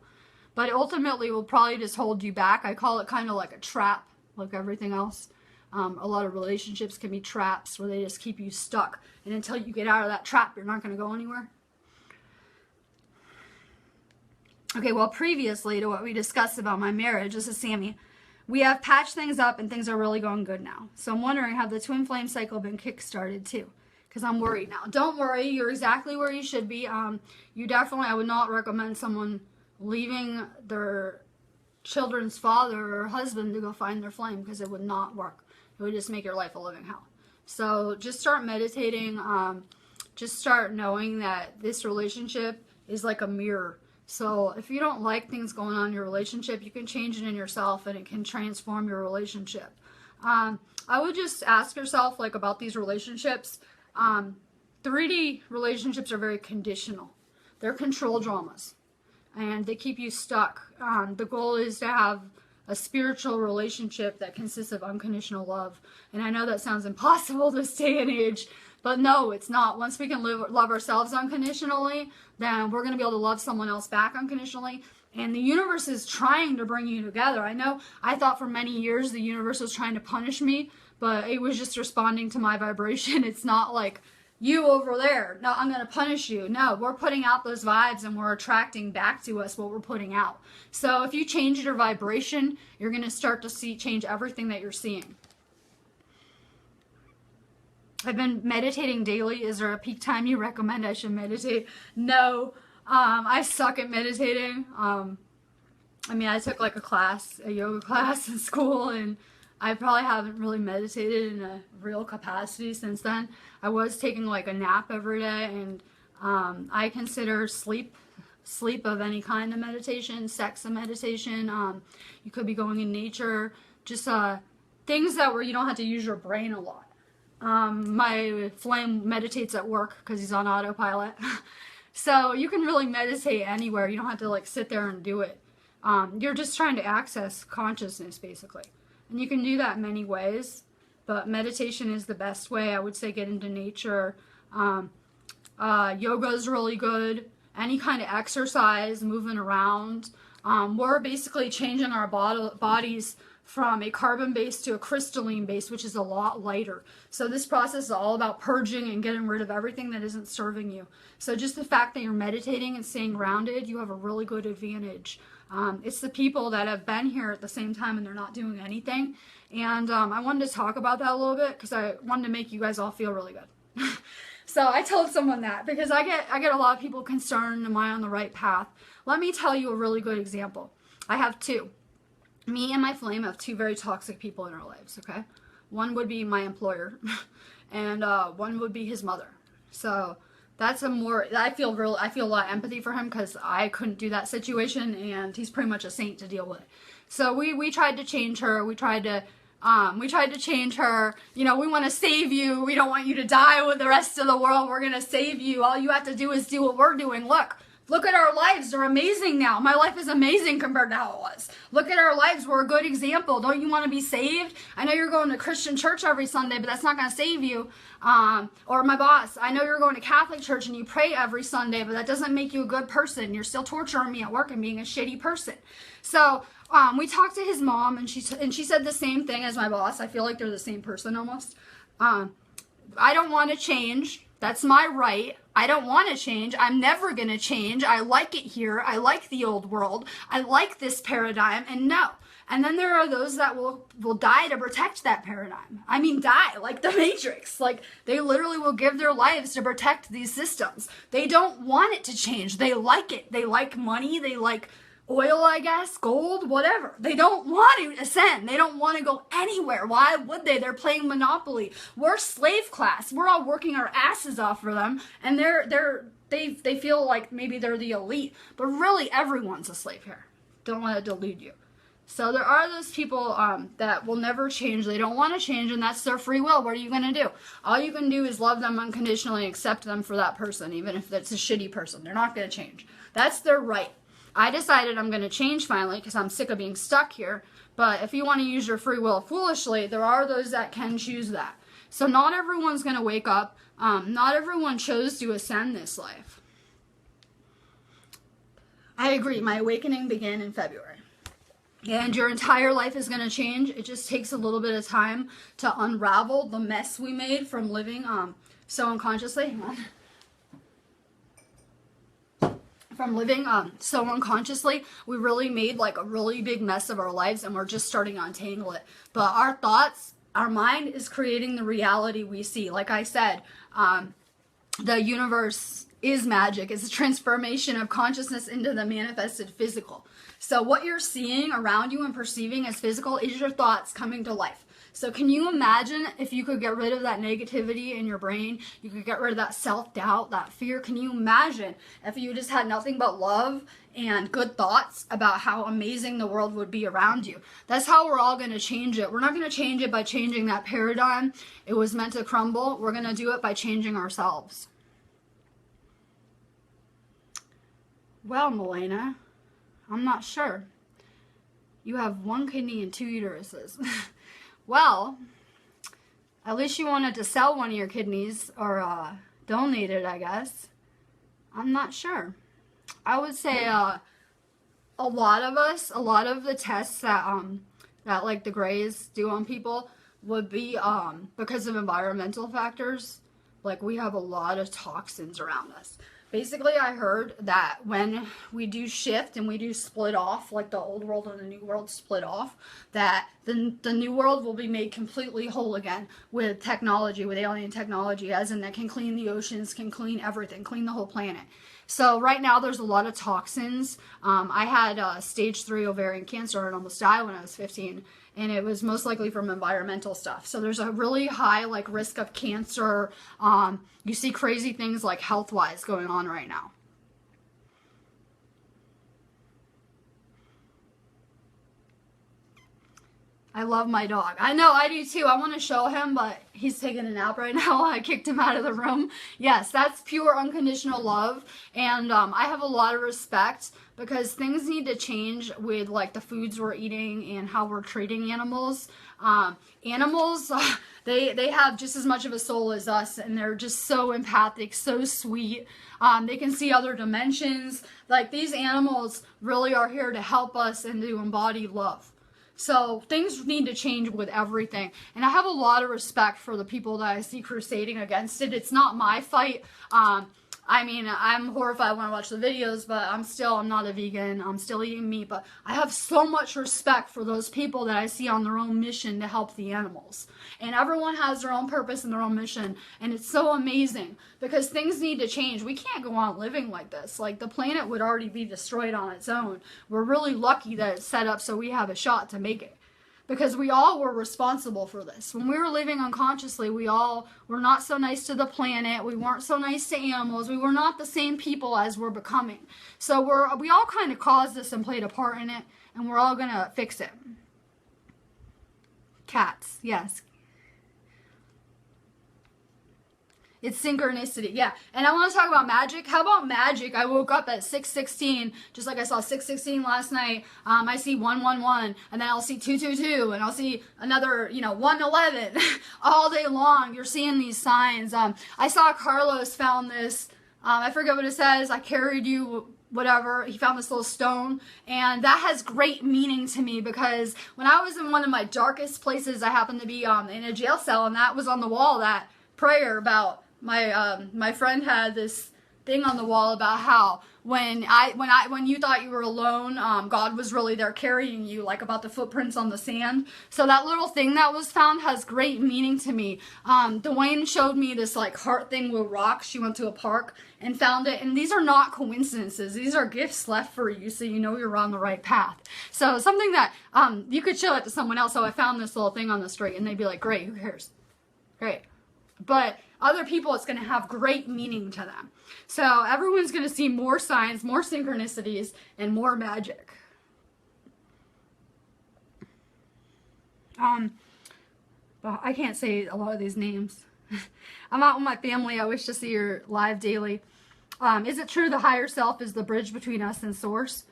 But ultimately, it will probably just hold you back. I call it kind of like a trap, like everything else. A lot of relationships can be traps where they just keep you stuck. And until you get out of that trap, you're not going to go anywhere. Okay, well, previously to what we discussed about my marriage, this is Sammy. We have patched things up and things are really going good now. So I'm wondering, have the twin flame cycle been kick-started too? Because I'm worried now. Don't worry, you're exactly where you should be. You definitely, I would not recommend someone leaving their children's father or husband to go find their flame, because it would not work. It would just make your life a living hell. So just start meditating. Just start knowing that this relationship is like a mirror. So if you don't like things going on in your relationship, you can change it in yourself, and it can transform your relationship. I would just ask yourself, like, about these relationships. 3D relationships are very conditional. They're control dramas, and they keep you stuck. The goal is to have a spiritual relationship that consists of unconditional love. And I know that sounds impossible this day and age, but no, it's not. Once we can love ourselves unconditionally, then we're going to be able to love someone else back unconditionally. And the universe is trying to bring you together. I know I thought for many years the universe was trying to punish me, but it was just responding to my vibration. It's not like, you over there, no, I'm going to punish you. No, we're putting out those vibes, and we're attracting back to us what we're putting out. So if you change your vibration, you're going to start to change everything that you're seeing. I've been meditating daily. Is there a peak time you recommend I should meditate? No, I suck at meditating. I mean, I took like a yoga class in school, and I probably haven't really meditated in a real capacity since then. I was taking like a nap every day, and I consider sleep of any kind of meditation, sex a meditation. You could be going in nature, just things where you don't have to use your brain a lot. My flame meditates at work because he's on autopilot. So you can really meditate anywhere. You don't have to like sit there and do it. You're just trying to access consciousness, basically. And you can do that in many ways, but meditation is the best way. I would say get into nature. Yoga is really good. Any kind of exercise, moving around. We're basically changing our bodies from a carbon base to a crystalline base, which is a lot lighter. So this process is all about purging and getting rid of everything that isn't serving you. So just the fact that you're meditating and staying grounded, you have a really good advantage. It's the people that have been here at the same time and they're not doing anything. And I wanted to talk about that a little bit because I wanted to make you guys all feel really good. So I told someone that because I get a lot of people concerned, am I on the right path? Let me tell you a really good example. I have two. Me and my flame have two very toxic people in our lives, okay? One would be my employer, and one would be his mother. So that's I feel a lot of empathy for him because I couldn't do that situation, and he's pretty much a saint to deal with. So we tried to change her. We tried to change her. You know, we want to save you. We don't want you to die with the rest of the world. We're going to save you. All you have to do is do what we're doing. Look at our lives. They're amazing now. My life is amazing compared to how it was. Look at our lives. We're a good example. Don't you want to be saved? I know you're going to Christian church every Sunday, but that's not going to save you. Or my boss, I know you're going to Catholic church and you pray every Sunday, but that doesn't make you a good person. You're still torturing me at work and being a shitty person. So we talked to his mom, and she said the same thing as my boss. I feel like they're the same person almost. I don't want to change. That's my right. I don't want to change. I'm never going to change. I like it here. I like the old world. I like this paradigm, and no. And then there are those that will die to protect that paradigm. I mean, die, like the Matrix. Like, they literally will give their lives to protect these systems. They don't want it to change. They like it. They like money. They like oil, I guess, gold, whatever. They don't want to ascend. They don't want to go anywhere. Why would they? They're playing Monopoly. We're slave class. We're all working our asses off for them, and they feel like maybe they're the elite, but really everyone's a slave here. Don't let it delude you. So there are those people that will never change. They don't want to change, and that's their free will. What are you going to do? All you can do is love them unconditionally, accept them for that person, even if that's a shitty person. They're not going to change. That's their right. I decided I'm going to change finally because I'm sick of being stuck here. But if you want to use your free will foolishly, there are those that can choose that. So not everyone's going to wake up. Not everyone chose to ascend this life. I agree. My awakening began in February. And your entire life is going to change. It just takes a little bit of time to unravel the mess we made from living so unconsciously. Hang on. From living so unconsciously, we really made like a really big mess of our lives, and we're just starting to untangle it. But our thoughts, our mind is creating the reality we see. Like I said, the universe is magic. It's a transformation of consciousness into the manifested physical. So what you're seeing around you and perceiving as physical is your thoughts coming to life. So can you imagine if you could get rid of that negativity in your brain? You could get rid of that self-doubt, that fear. Can you imagine if you just had nothing but love and good thoughts about how amazing the world would be around you? That's how we're all going to change it. We're not going to change it by changing that paradigm. It was meant to crumble. We're going to do it by changing ourselves. Well, Milena, I'm not sure. You have one kidney and two uteruses. Well, at least you wanted to sell one of your kidneys or donate it, I guess. I'm not sure. I would say a lot of us, a lot of the tests that like the Greys do on people would be because of environmental factors. Like, we have a lot of toxins around us. Basically, I heard that when we do shift and we do split off, like the old world and the new world split off, that the new world will be made completely whole again with technology, with alien technology, as in that can clean the oceans, can clean everything, clean the whole planet. So right now there's a lot of toxins. I had stage 3 ovarian cancer and almost died when I was 15. And it was most likely from environmental stuff. So there's a really high risk of cancer. You see crazy things like health-wise going on right now. I love my dog. I know, I do too. I want to show him, but he's taking a nap right now. I kicked him out of the room. Yes, that's pure unconditional love. And I have a lot of respect because things need to change with like the foods we're eating and how we're treating animals. Animals, they have just as much of a soul as us, and they're just so empathic, so sweet. They can see other dimensions. Like, these animals really are here to help us and to embody love. So things need to change with everything. And I have a lot of respect for the people that I see crusading against it. It's not my fight. I mean, I'm horrified when I watch the videos, but I'm not a vegan. I'm still eating meat, but I have so much respect for those people that I see on their own mission to help the animals. And everyone has their own purpose and their own mission, and it's so amazing because things need to change. We can't go on living like this. Like, the planet would already be destroyed on its own. We're really lucky that it's set up so we have a shot to make it. Because we all were responsible for this. When we were living unconsciously, we all were not so nice to the planet. We weren't so nice to animals. We were not the same people as we're becoming. So we all kind of caused this and played a part in it, and we're all going to fix it. Cats, yes. It's synchronicity, yeah. And I want to talk about magic. How about magic? I woke up at 6:16, just like I saw 6:16 last night. I see 111, and then I'll see 222, and I'll see another, 111 all day long. You're seeing these signs. I saw Carlos found this. I forget what it says. I carried you. Whatever, he found this little stone, and that has great meaning to me because when I was in one of my darkest places, I happened to be in a jail cell, and that was on the wall, that prayer about my friend had this thing on the wall about how when you thought you were alone, God was really there carrying you, like about the footprints on the sand. So that little thing that was found has great meaning to me. Dwayne showed me this like heart thing with rocks. She went to a park and found it, and these are not coincidences. These are gifts left for you, so you know you're on the right path. So something that you could show it to someone else. So I found this little thing on the street, and they'd be like, "Great, who cares?" Great. But other people, it's going to have great meaning to them. So everyone's going to see more signs, more synchronicities, and more magic. Well, I can't say a lot of these names. I'm out with my family. I wish to see your live daily. Is it true the higher self is the bridge between us and source?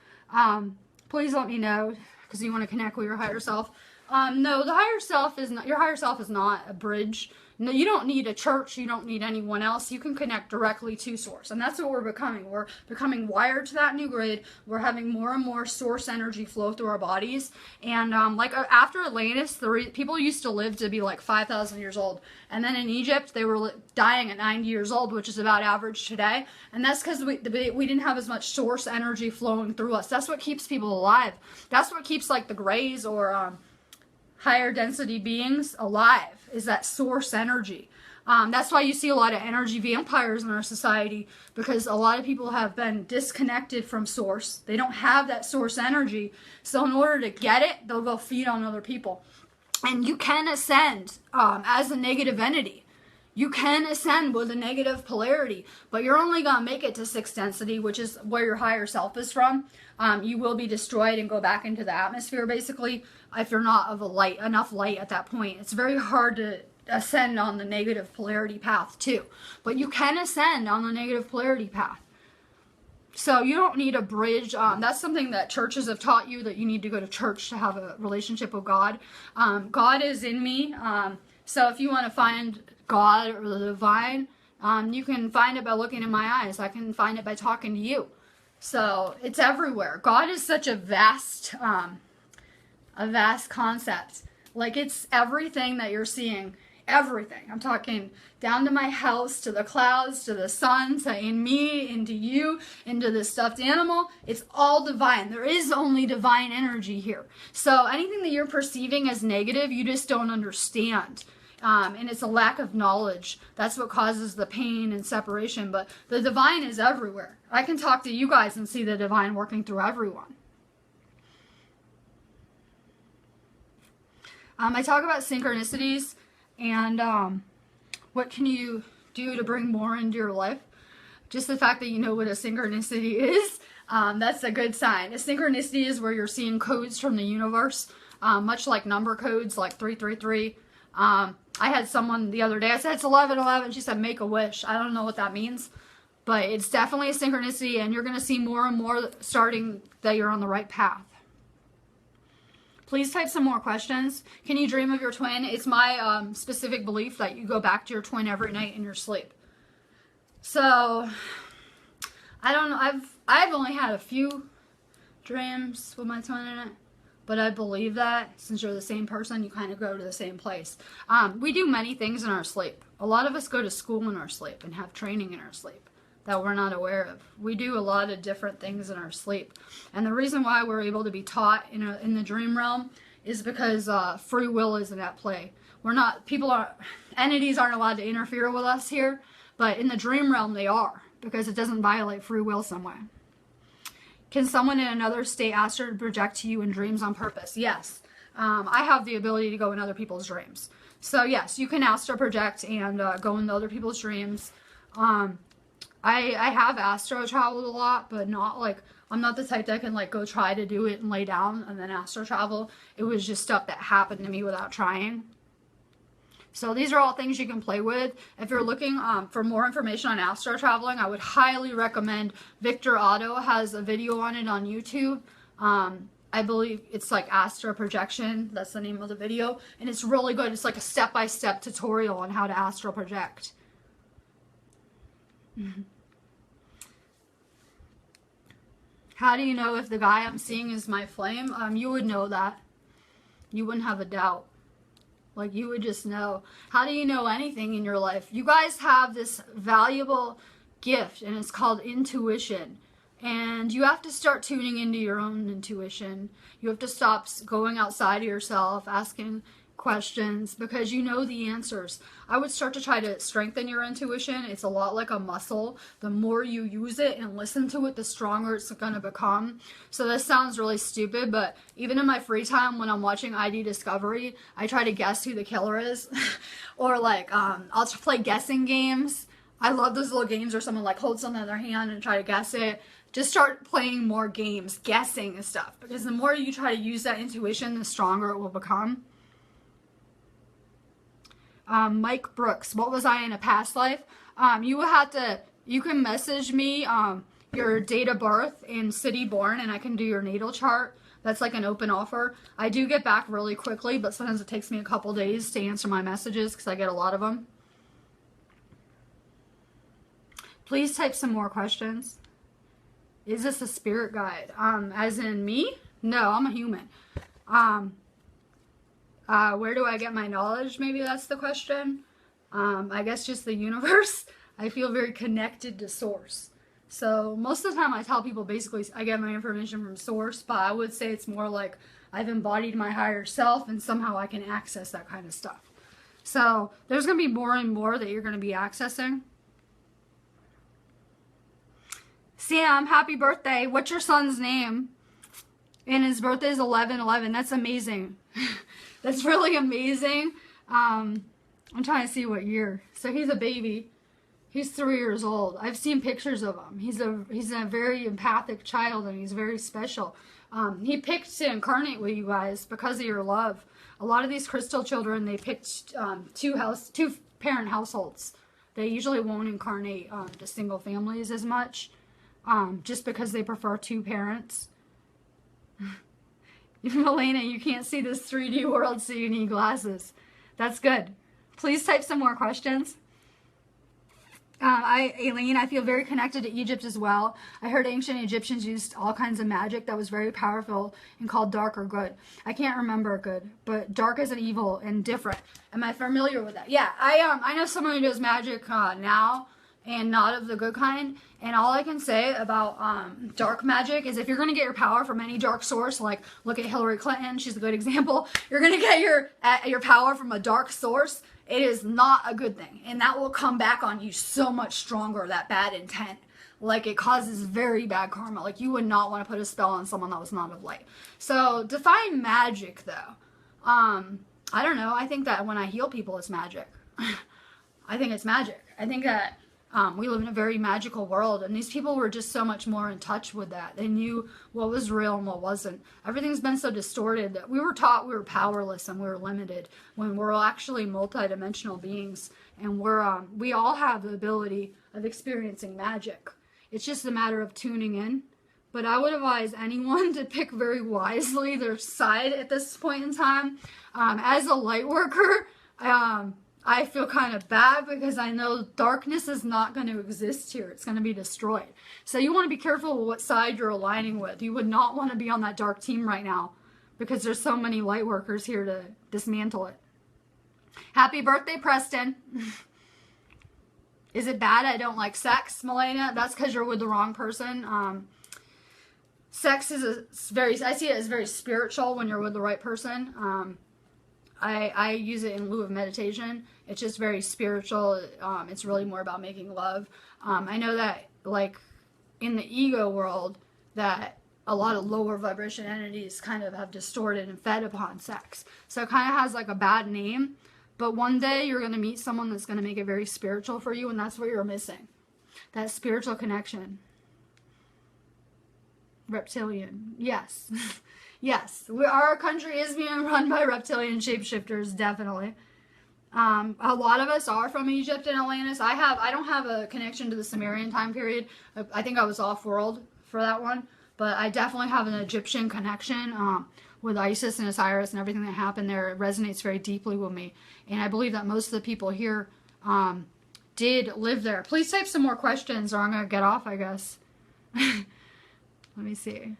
Please let me know because you want to connect with your higher self. No, the higher self is not, your higher self is not a bridge. No, you don't need a church. You don't need anyone else. You can connect directly to source. And that's what we're becoming. We're becoming wired to that new grid. We're having more and more source energy flow through our bodies. And like after Atlantis, people used to live to be like 5,000 years old. And then in Egypt, they were dying at 90 years old, which is about average today. And that's because we didn't have as much source energy flowing through us. That's what keeps people alive. That's what keeps like the Greys or higher density beings alive, is that source energy. That's why you see a lot of energy vampires in our society, because a lot of people have been disconnected from source. They don't have that source energy. So in order to get it, they'll go feed on other people. And you can ascend as a negative entity. You can ascend with a negative polarity, but you're only going to make it to 6th density, which is where your higher self is from. You will be destroyed and go back into the atmosphere, basically, if you're not of enough light at that point. It's very hard to ascend on the negative polarity path, too. But you can ascend on the negative polarity path. So you don't need a bridge. That's something that churches have taught you, that you need to go to church to have a relationship with God. God is in me. So if you want to find God or the divine, you can find it by looking in my eyes. I can find it by talking to you. So it's everywhere. God is such a vast concept. Like, it's everything that you're seeing. Everything. I'm talking down to my house, to the clouds, to the sun, to in me, into you, into the stuffed animal. It's all divine. There is only divine energy here. So anything that you're perceiving as negative, you just don't understand. And it's a lack of knowledge. That's what causes the pain and separation. But the divine is everywhere. I can talk to you guys and see the divine working through everyone. I talk about synchronicities and what can you do to bring more into your life. Just the fact that you know what a synchronicity is. That's a good sign. A synchronicity is where you're seeing codes from the universe, much like number codes like 333. I had someone the other day, I said it's 1111. She said make a wish. I don't know what that means, but it's definitely a synchronicity, and you're going to see more and more starting that you're on the right path. Please type some more questions. Can you dream of your twin? It's my specific belief that you go back to your twin every night in your sleep. So, I don't know. I've only had a few dreams with my twin in it, but I believe that since you're the same person, you kind of go to the same place. We do many things in our sleep. A lot of us go to school in our sleep and have training in our sleep that we're not aware of. We do a lot of different things in our sleep. And the reason why we're able to be taught in the dream realm is because free will isn't at play. Entities aren't allowed to interfere with us here, but in the dream realm they are, because it doesn't violate free will some way. Can someone in another state astral project to you in dreams on purpose? Yes. I have the ability to go in other people's dreams. So yes, you can astral project and go into other people's dreams. I have astro traveled a lot, but not like, I'm not the type that can like go try to do it and lay down and then astro travel. It was just stuff that happened to me without trying. So these are all things you can play with. If you're looking for more information on astro traveling, I would highly recommend Victor Otto has a video on it on YouTube. I believe it's like astro projection. That's the name of the video. And it's really good. It's like a step-by-step tutorial on how to astral project. How do you know if the guy I'm seeing is my flame? You would know that. You wouldn't have a doubt. Like, you would just know. How do you know anything in your life? You guys have this valuable gift, and it's called intuition. And you have to start tuning into your own intuition. You have to stop going outside of yourself, asking questions, because you know the answers. I would start to try to strengthen your intuition. It's a lot like a muscle. The more you use it and listen to it, the stronger it's going to become. So this sounds really stupid, but even in my free time when I'm watching ID Discovery, I try to guess who the killer is. Or like, I'll play guessing games. I love those little games where someone like holds something in their hand and try to guess it. Just start playing more games, guessing and stuff, because the more you try to use that intuition, the stronger it will become. Mike Brooks, what was I in a past life? You can message me your date of birth and city born, and I can do your natal chart. That's like an open offer. I do get back really quickly, but sometimes it takes me a couple days to answer my messages because I get a lot of them. Please type some more questions. Is this a spirit guide? As in me? No, I'm a human. Where do I get my knowledge? Maybe that's the question. I guess just the universe. I feel very connected to source. So most of the time I tell people basically I get my information from source, but I would say it's more like I've embodied my higher self and somehow I can access that kind of stuff. So there's going to be more and more that you're going to be accessing. Sam, happy birthday. What's your son's name? And his birthday is 11/11. That's amazing. That's really amazing. I'm trying to see what year. So he's a baby. He's 3 years old. I've seen pictures of him. He's a very empathic child, and he's very special. He picked to incarnate with you guys because of your love. A lot of these crystal children, they picked two parent households. They usually won't incarnate to single families as much, just because they prefer two parents. Melena, you can't see this 3D world, so you need glasses. That's good. Please type some more questions. Aileen, I feel very connected to Egypt as well. I heard ancient Egyptians used all kinds of magic that was very powerful and called dark or good. I can't remember good, but dark is an evil and different. Am I familiar with that? Yeah, I know someone who does magic now, and not of the good kind. And all I can say about dark magic is if you're going to get your power from any dark source, like look at Hillary Clinton, she's a good example. You're going to get your power from a dark source. It is not a good thing, and that will come back on you so much stronger, that bad intent. Like, it causes very bad karma. Like, you would not want to put a spell on someone that was not of light. So define magic, though. I don't know. I think that when I heal people, it's magic. I think it's magic. I think that We live in a very magical world, and these people were just so much more in touch with that. They knew what was real and what wasn't. Everything's been so distorted that we were taught we were powerless and we were limited when we're actually multidimensional beings, and we all have the ability of experiencing magic. It's just a matter of tuning in. But I would advise anyone to pick very wisely their side at this point in time. As a light worker, I feel kind of bad because I know darkness is not going to exist here. It's going to be destroyed. So you want to be careful with what side you're aligning with. You would not want to be on that dark team right now because there's so many light workers here to dismantle it. Happy birthday, Preston. Is it bad I don't like sex, Melania? That's because you're with the wrong person. Sex is I see it as very spiritual when you're with the right person. I use it in lieu of meditation. It's just very spiritual. It's really more about making love. I know that, like, in the ego world, that a lot of lower vibration entities kind of have distorted and fed upon sex. So it kind of has, like, a bad name. But one day you're going to meet someone that's going to make it very spiritual for you, and that's what you're missing. That spiritual connection. Reptilian. Yes. Yes. Our country is being run by reptilian shapeshifters, definitely. A lot of us are from Egypt and Atlantis. I don't have a connection to the Sumerian time period. I think I was off-world for that one. But I definitely have an Egyptian connection with Isis and Osiris and everything that happened there. It resonates very deeply with me. And I believe that most of the people here did live there. Please type some more questions or I'm going to get off, I guess. Let me see.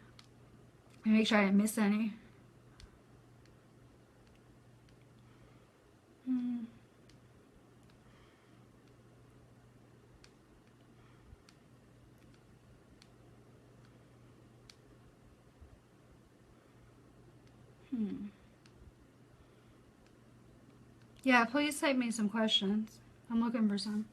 Let me make sure I didn't miss any. Yeah, please type me some questions. I'm looking for some.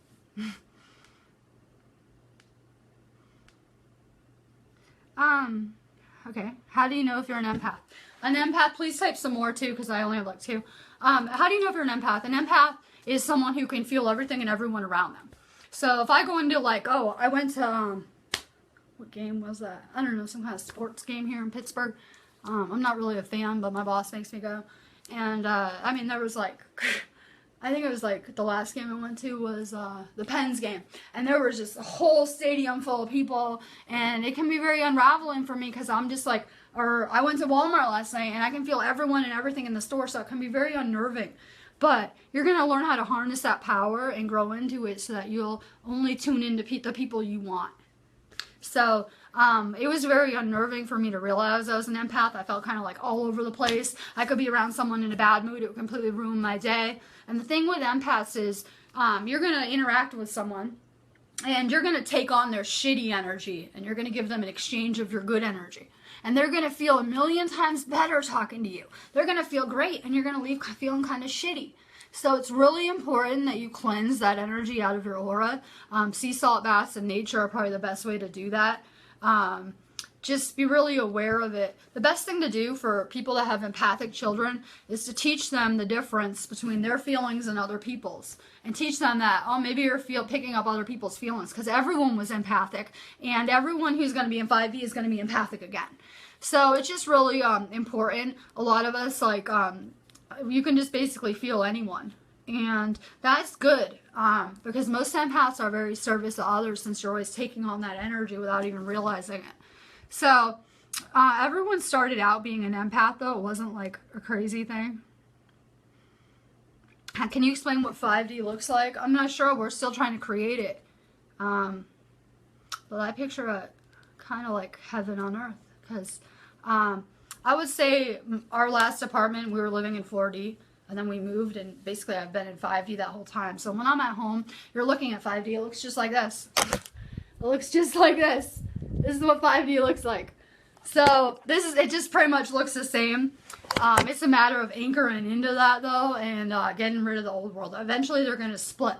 Okay. How do you know if you're an empath? An empath, please type some more too, because I only have like 2. How do you know if you're an empath? An empath is someone who can feel everything and everyone around them. So if I go into like, oh, I went to, what game was that? I don't know, some kind of sports game here in Pittsburgh. I'm not really a fan, but my boss makes me go. And, I mean, there was like, I think it was like the last game I went to was the Pens game. And there was just a whole stadium full of people. And it can be very unraveling for me because I'm just like, or I went to Walmart last night and I can feel everyone and everything in the store. So it can be very unnerving. But you're going to learn how to harness that power and grow into it so that you'll only tune into the people you want. So it was very unnerving for me to realize I was an empath. I felt kind of like all over the place. I could be around someone in a bad mood. It would completely ruin my day. And the thing with empaths is you're going to interact with someone and you're going to take on their shitty energy and you're going to give them an exchange of your good energy. And they're going to feel a million times better talking to you. They're going to feel great and you're going to leave feeling kind of shitty. So it's really important that you cleanse that energy out of your aura. Sea salt baths in nature are probably the best way to do that. Just be really aware of it. The best thing to do for people that have empathic children is to teach them the difference between their feelings and other people's. And teach them that, oh, maybe you're picking up other people's feelings. Because everyone was empathic. And everyone who's going to be in 5D is going to be empathic again. So it's just really important. A lot of us, like, you can just basically feel anyone. And that's good. Because most empaths are very service to others since you're always taking on that energy without even realizing it. So, everyone started out being an empath, though. It wasn't, like, a crazy thing. Can you explain what 5D looks like? I'm not sure. We're still trying to create it. But I picture it kind of like heaven on earth. Because I would say our last apartment, we were living in 4D. And then we moved, and basically I've been in 5D that whole time. So when I'm at home, you're looking at 5D. It looks just like this. It looks just like this. This is what 5D looks like. So it just pretty much looks the same. It's a matter of anchoring into that though and getting rid of the old world. Eventually they're going to split.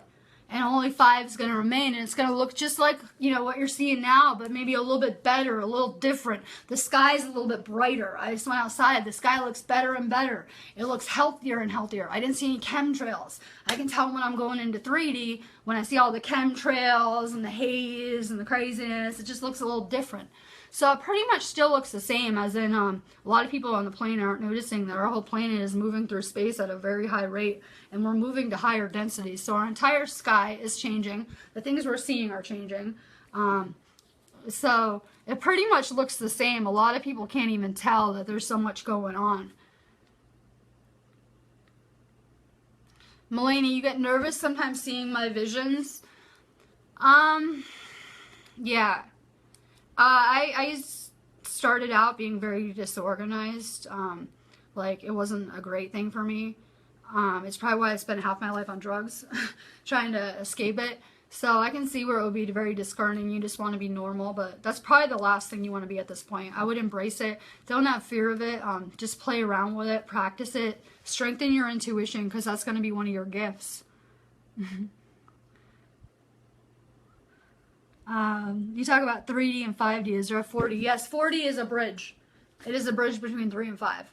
and only 5 is going to remain, and it's going to look just like, you know, what you're seeing now, but maybe a little bit better, a little different. The sky's a little bit brighter. I just went outside. The sky looks better and better. It looks healthier and healthier. I didn't see any chemtrails. I can tell when I'm going into 3D, when I see all the chemtrails and the haze and the craziness, it just looks a little different. So it pretty much still looks the same, as in a lot of people on the plane aren't noticing that our whole planet is moving through space at a very high rate, and we're moving to higher densities. So our entire sky is changing. The things we're seeing are changing. So it pretty much looks the same. A lot of people can't even tell that there's so much going on. Melanie, you get nervous sometimes seeing my visions? Yeah. I started out being very disorganized. Like, it wasn't a great thing for me. It's probably why I spent half my life on drugs, trying to escape it. So I can see where it would be very discouraging. You just want to be normal, but that's probably the last thing you want to be at this point. I would embrace it. Don't have fear of it. Just play around with it, practice it, strengthen your intuition, because that's going to be one of your gifts. You talk about 3D and 5D. Is there a 4D? Yes, 4D is a bridge. It is a bridge between 3 and 5.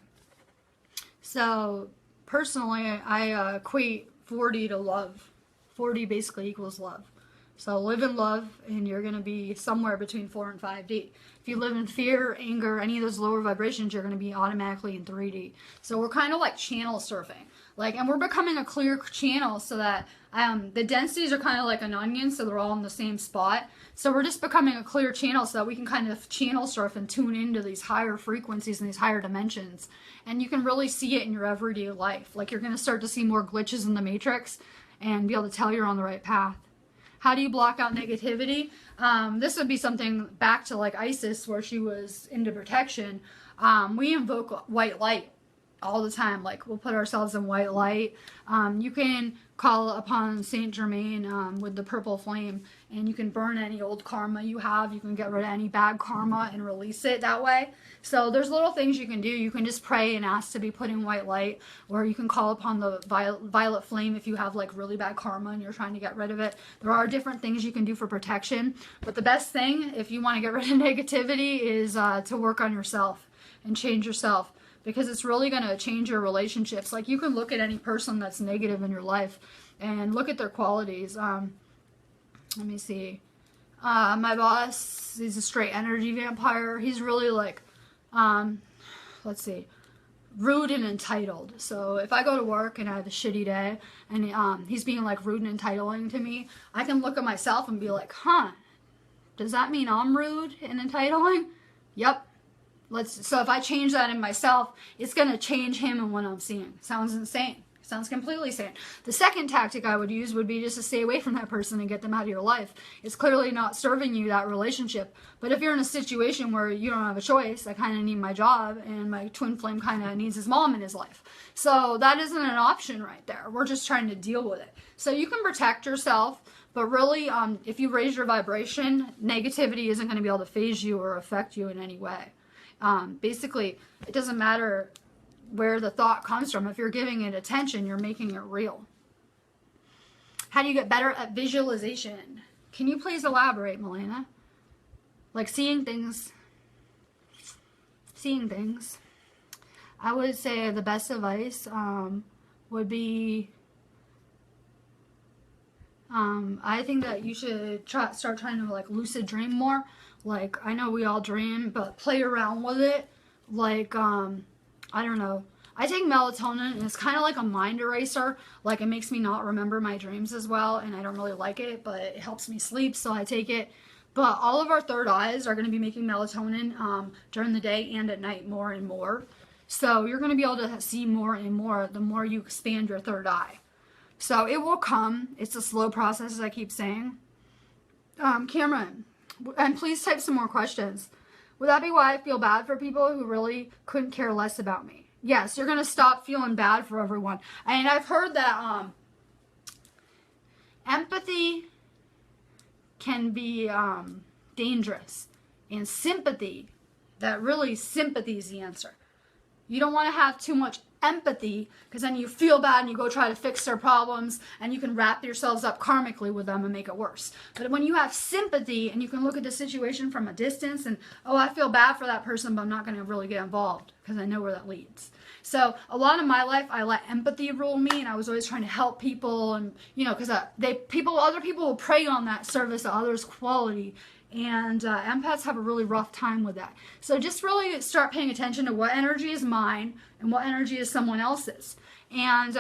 So, personally, I equate 4D to love. 4D basically equals love. So, live in love, and you're going to be somewhere between 4 and 5D. If you live in fear, anger, any of those lower vibrations, you're going to be automatically in 3D. So, we're kind of like channel surfing. And we're becoming a clear channel so that the densities are kind of like an onion, so they're all in the same spot. So we're just becoming a clear channel so that we can kind of channel surf and tune into these higher frequencies and these higher dimensions. And you can really see it in your everyday life. Like, you're going to start to see more glitches in the matrix and be able to tell you're on the right path. How do you block out negativity? This would be something back to like Isis, where she was into protection. We invoke white light all the time. Like, we'll put ourselves in white light. You can call upon Saint Germain with the purple flame, and you can burn any old karma you have. You can get rid of any bad karma and release it that way. So there's little things you can do. You can just pray and ask to be put in white light, or you can call upon the violet flame if you have like really bad karma and you're trying to get rid of it. There are different things you can do for protection, but the best thing if you want to get rid of negativity is to work on yourself and change yourself. Because it's really going to change your relationships. Like, you can look at any person that's negative in your life and look at their qualities. Let me see. My boss, he's a straight energy vampire. He's really like, let's see, rude and entitled. So if I go to work and I have a shitty day and he's being like rude and entitling to me, I can look at myself and be like, does that mean I'm rude and entitling? Yep. So if I change that in myself, it's going to change him and what I'm seeing. Sounds insane. Sounds completely insane. The second tactic I would use would be just to stay away from that person and get them out of your life. It's clearly not serving you, that relationship. But if you're in a situation where you don't have a choice, I kind of need my job, and my twin flame kind of needs his mom in his life. So that isn't an option right there. We're just trying to deal with it. So you can protect yourself, but really, if you raise your vibration, negativity isn't going to be able to phase you or affect you in any way. Basically, it doesn't matter where the thought comes from. If you're giving it attention, you're making it real. How do you get better at visualization? Can you please elaborate, Melena? Like seeing things. I would say the best advice would be, I think that you should start trying to like lucid dream more. Like, I know we all dream, but play around with it. Like, I don't know. I take melatonin, and it's kind of like a mind eraser. Like, it makes me not remember my dreams as well, and I don't really like it, but it helps me sleep, so I take it. But all of our third eyes are going to be making melatonin during the day and at night more and more. So you're going to be able to see more and more the more you expand your third eye. So it will come. It's a slow process, as I keep saying. Cameron. And please type some more questions. Would that be why I feel bad for people who really couldn't care less about me? Yes, you're going to stop feeling bad for everyone. And I've heard that empathy can be dangerous. And sympathy, that really sympathy is the answer. You don't want to have too much empathy, because then you feel bad and you go try to fix their problems and you can wrap yourselves up karmically with them and make it worse. But when you have sympathy and you can look at the situation from a distance and, oh, I feel bad for that person, but I'm not going to really get involved because I know where that leads. So a lot of my life, I let empathy rule me, and I was always trying to help people, and because other people will prey on that service to others' quality, and empaths have a really rough time with that. So just really start paying attention to what energy is mine and what energy is someone else's. And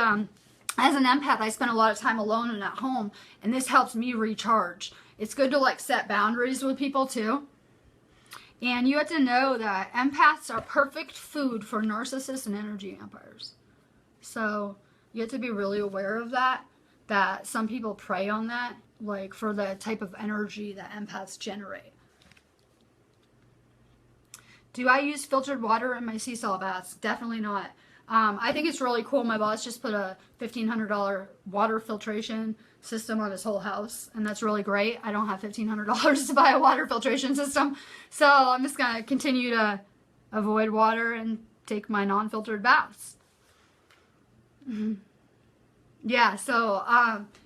as an empath, I spend a lot of time alone and at home, and this helps me recharge. It's good to set boundaries with people too. And you have to know that empaths are perfect food for narcissists and energy vampires. So you have to be really aware of that some people prey on that, for the type of energy that empaths generate. Do I use filtered water in my sea salt baths? Definitely not. I think it's really cool. My boss just put a $1,500 water filtration system on his whole house, and that's really great. I don't have $1,500 to buy a water filtration system, so I'm just going to continue to avoid water and take my non-filtered baths. Yeah, so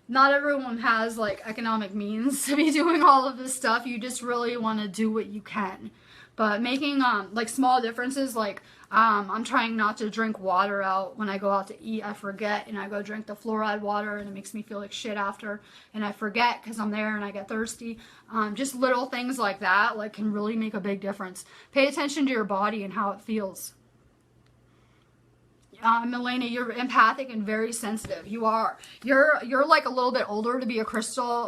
not everyone has economic means to be doing all of this stuff. You just really want to do what you can. But making small differences, I'm trying not to drink water out when I go out to eat. I forget, and I go drink the fluoride water, and it makes me feel like shit after, and I forget because I'm there and I get thirsty. Just little things like that can really make a big difference. Pay attention to your body and how it feels. Milena, you're empathic and very sensitive. You are. You're a little bit older to be a crystal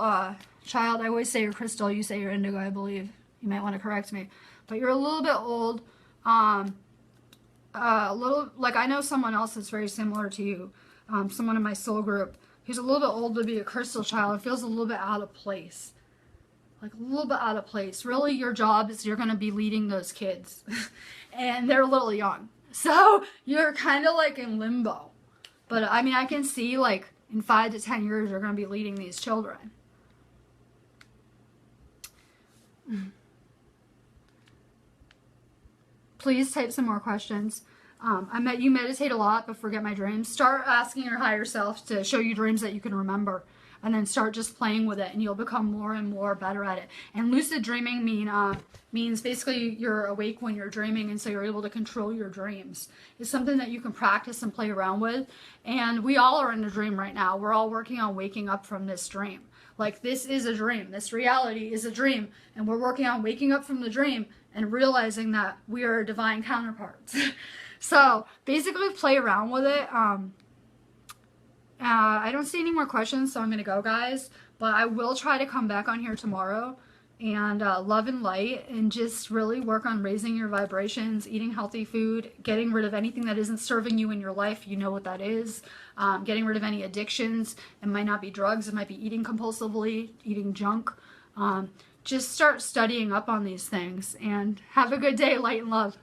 child. I always say you're crystal. You say you're indigo, I believe. You might want to correct me. But you're a little bit old. I know someone else that's very similar to you. Someone in my soul group who's a little bit old to be a crystal child. It feels a little bit out of place. A little bit out of place. Really, your job is you're going to be leading those kids. And they're a little young. So you're kind of in limbo. But I mean, I can see in 5 to 10 years, you're going to be leading these children. Please type some more questions. You meditate a lot but forget my dreams. Start asking your higher self to show you dreams that you can remember. And then start just playing with it, and you'll become more and more better at it. And lucid dreaming means basically you're awake when you're dreaming, and so you're able to control your dreams. It's something that you can practice and play around with. And we all are in a dream right now. We're all working on waking up from this dream. This is a dream. This reality is a dream. And we're working on waking up from the dream and realizing that we are divine counterparts. So basically play around with it. I don't see any more questions, so I'm going to go, guys. But I will try to come back on here tomorrow and love and light, and just really work on raising your vibrations, eating healthy food, getting rid of anything that isn't serving you in your life. You know what that is. Getting rid of any addictions. It might not be drugs. It might be eating compulsively, eating junk. Just start studying up on these things, and have a good day. Light and love.